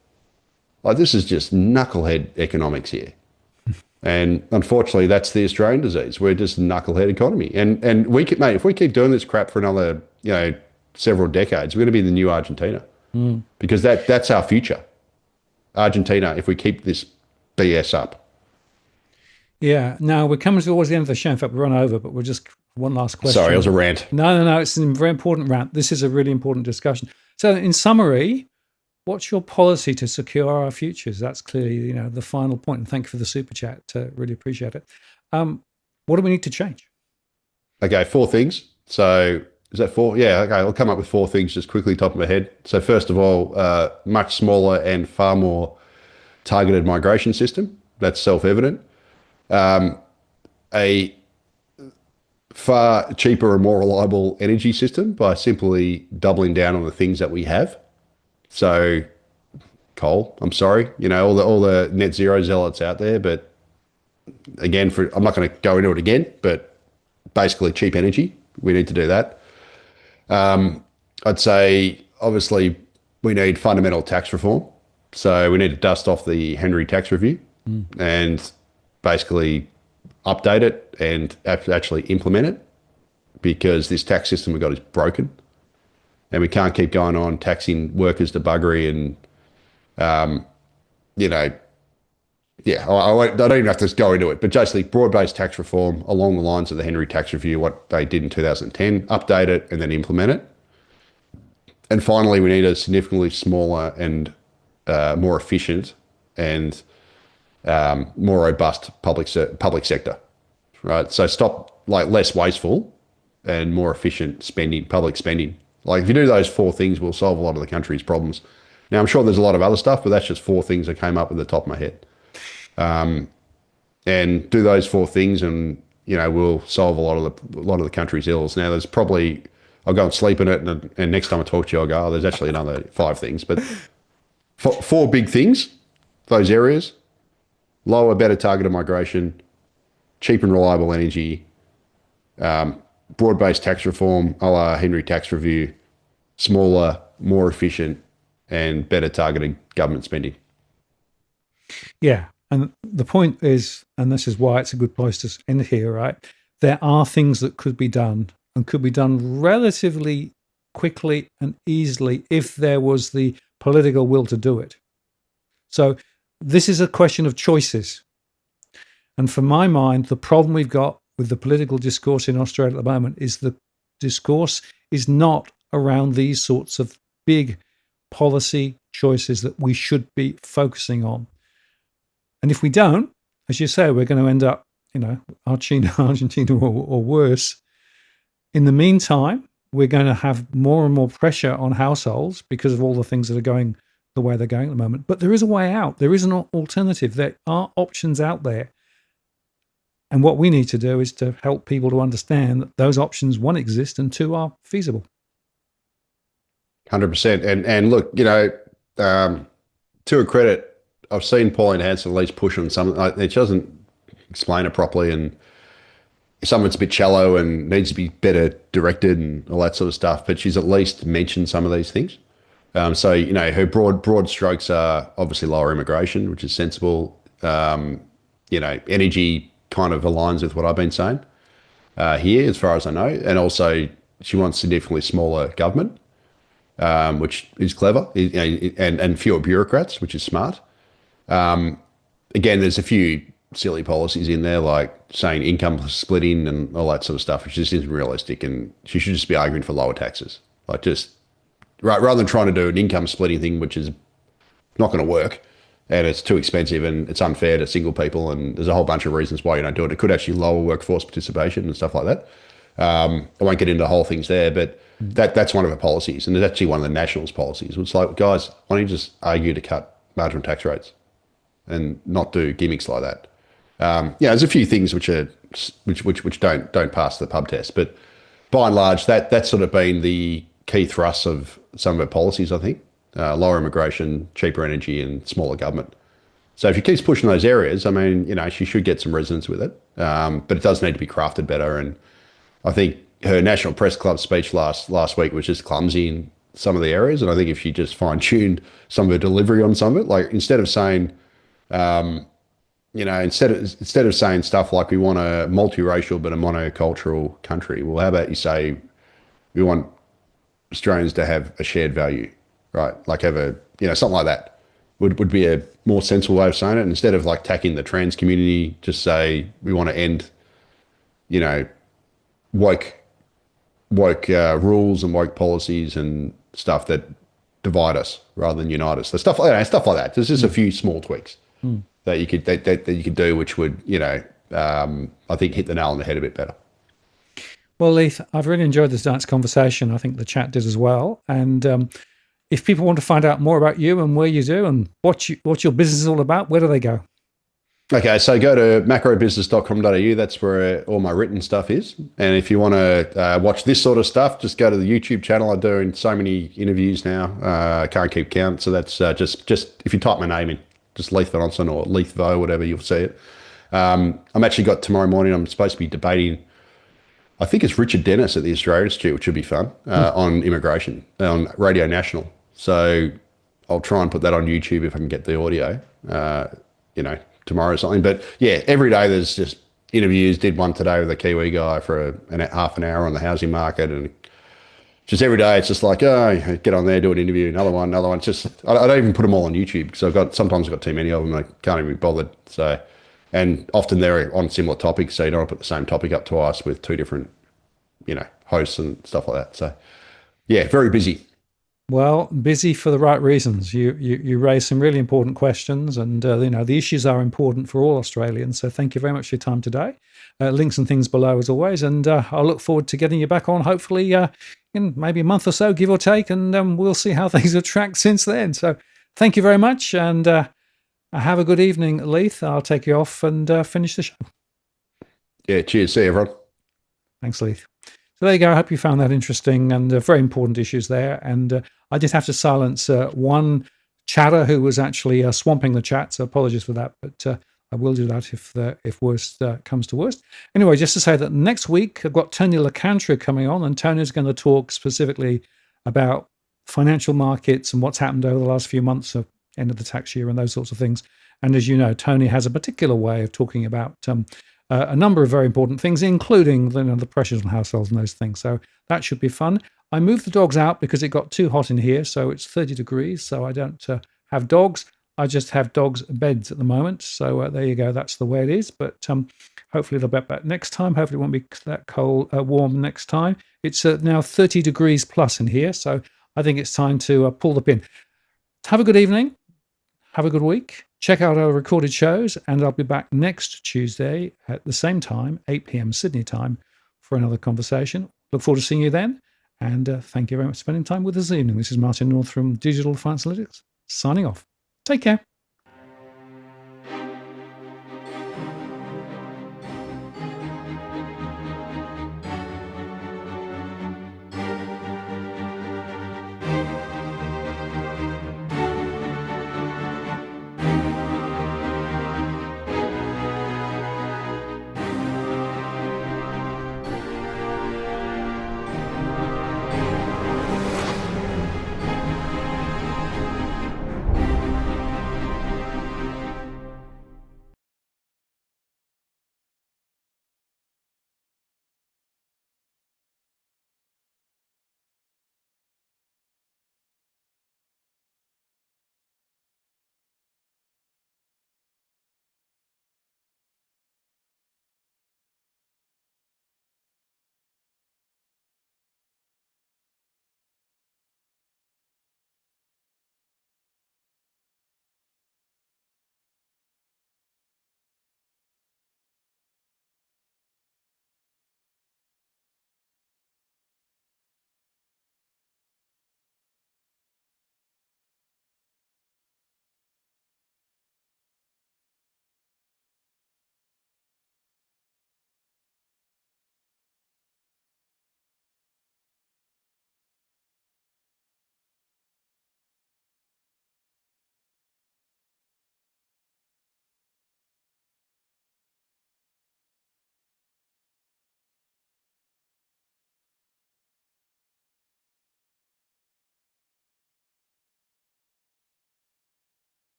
Like, this is just knucklehead economics here. And unfortunately, that's the Australian disease. We're just a knucklehead economy. And mate, if we keep doing this crap for another, several decades, we're going to be the new Argentina. Because that's our future. Argentina, if we keep this BS up. Yeah. Now, we're coming towards the end of the show. In fact, we've run over, but we're just one last question. Sorry, it was a rant. No. It's a very important rant. This is a really important discussion. So in summary, what's your policy to secure our futures? That's clearly, the final point. And thank you for the super chat. Really appreciate it. What do we need to change? Okay, 4 things. So is that 4? Yeah, okay, I'll come up with 4 things just quickly, top of my head. So first of all, much smaller and far more targeted migration system. That's self-evident. A far cheaper and more reliable energy system by simply doubling down on the things that we have. So coal, I'm sorry, all the net zero zealots out there, but again, I'm not going to go into it again, but basically cheap energy, we need to do that. I'd say, obviously, we need fundamental tax reform. So we need to dust off the Henry tax review and basically update it and actually implement it, because this tax system we've got is broken. And we can't keep going on taxing workers to buggery and, I don't even have to go into it, but basically broad-based tax reform along the lines of the Henry tax review, what they did in 2010, update it and then implement it. And finally, we need a significantly smaller and more efficient and more robust public sector, right? So stop, less wasteful and more efficient spending, public spending. If you do those 4 things, we'll solve a lot of the country's problems. Now, I'm sure there's a lot of other stuff, but that's just 4 things that came up at the top of my head. And do those 4 things, and we'll solve a lot of the country's ills. Now, there's probably, I'll go and sleep in it, and next time I talk to you, I'll go, there's actually another 5 things, but 4 big things, those areas: lower, better targeted migration, cheap and reliable energy, broad-based tax reform, a la Henry tax review, smaller, more efficient, and better targeted government spending. Yeah. And the point is, and this is why it's a good place to end here, right? There are things that could be done, and could be done relatively quickly and easily if there was the political will to do it. So this is a question of choices. And for my mind, the problem we've got with the political discourse in Australia at the moment is the discourse is not around these sorts of big policy choices that we should be focusing on. And if we don't, as you say, we're going to end up, Argentina or worse. In the meantime, we're going to have more and more pressure on households because of all the things that are going the way they're going at the moment. But there is a way out. There is an alternative. There are options out there. And what we need to do is to help people to understand that those options, 1, exist, and 2, are feasible. 100%. And look, to a credit, I've seen Pauline Hanson at least push on some. It doesn't explain it properly, and some of it's a bit shallow and needs to be better directed and all that sort of stuff. But she's at least mentioned some of these things. So her broad strokes are obviously lower immigration, which is sensible. Energy kind of aligns with what I've been saying here, as far as I know, and also she wants significantly smaller government, which is clever, and fewer bureaucrats, which is smart. Again, there's a few silly policies in there, like saying income splitting and all that sort of stuff, which just isn't realistic. And she should just be arguing for lower taxes, rather than trying to do an income splitting thing, which is not going to work, and it's too expensive and it's unfair to single people. And there's a whole bunch of reasons why you don't do it. It could actually lower workforce participation and stuff like that. I won't get into the whole things there, but that's one of her policies, and it's actually one of the Nationals' policies. It's like, guys, why don't you just argue to cut marginal tax rates and not do gimmicks like that? There's a few things which don't pass the pub test, but by and large, that's sort of been the key thrust of some of her policies. I think lower immigration, cheaper energy, and smaller government. So if she keeps pushing those areas, I mean, she should get some resonance with it. But it does need to be crafted better. And I think her National Press Club speech last week was just clumsy in some of the areas. And I think if she just fine-tuned some of her delivery on some of it, like instead of saying, instead of saying stuff like we want a multiracial but a monocultural country, well, how about you say we want Australians to have a shared value, right? Like have something like that would be a more sensible way of saying it. Instead of like attacking the trans community, just say we want to end, woke rules and woke policies and stuff that divide us rather than unite us. So stuff like that. There's just a few small tweaks that you could do, which would, I think hit the nail on the head a bit better. Well, Leith, I've really enjoyed this night's conversation. I think the chat did as well. And if people want to find out more about you and where you do and what your business is all about, where do they go? Okay, so go to macrobusiness.com.au. That's where all my written stuff is. And if you want to watch this sort of stuff, just go to the YouTube channel. I'm doing so many interviews now. I can't keep count. So that's just if you type my name in, just Leith van Onslen or Leith Vo, whatever, you'll see it. I'm actually got tomorrow morning, I'm supposed to be debating, I think it's Richard Dennis at the Australia Institute, which should be fun, on immigration on Radio National. So I'll try and put that on YouTube if I can get the audio, tomorrow or something. But yeah, every day there's just interviews. Did one today with a Kiwi guy for half an hour on the housing market, and just every day it's just like, oh, get on there, do an interview, another one. Just I don't even put them all on YouTube because sometimes I've got too many of them. I can't even be bothered. So, and often they're on similar topics, so you don't want to put the same topic up twice with two different, hosts and stuff like that. So, yeah, very busy. Well, busy for the right reasons. You raise some really important questions, and the issues are important for all Australians. So thank you very much for your time today. Links and things below as always, and I'll look forward to getting you back on. Hopefully, in maybe a month or so, give or take, and we'll see how things have tracked since then. So thank you very much, and have a good evening, Leith. I'll take you off and finish the show. Yeah, cheers. See you, everyone. Thanks, Leith. So there you go. I hope you found that interesting and very important issues there. And I did have to silence one chatter who was actually swamping the chat. So apologies for that, but I will do that if worst comes to worst. Anyway, just to say that next week I've got Tony LaCantra coming on, and Tony's going to talk specifically about financial markets and what's happened over the last few months of end of the tax year and those sorts of things. And as you know, Tony has a particular way of talking about a number of very important things, including the pressures on households and those things. So that should be fun. I moved the dogs out because it got too hot in here. So it's 30 degrees. So I don't have dogs. I just have dogs' beds at the moment. So there you go. That's the way it is. But hopefully they'll be back next time. Hopefully it won't be that warm next time. It's now 30 degrees plus in here. So I think it's time to pull the pin. Have a good evening. Have a good week. Check out our recorded shows, and I'll be back next Tuesday at the same time, 8 p.m. Sydney time, for another conversation. Look forward to seeing you then, and thank you very much for spending time with us this evening. This is Martin North from Digital Finance Analytics, signing off. Take care.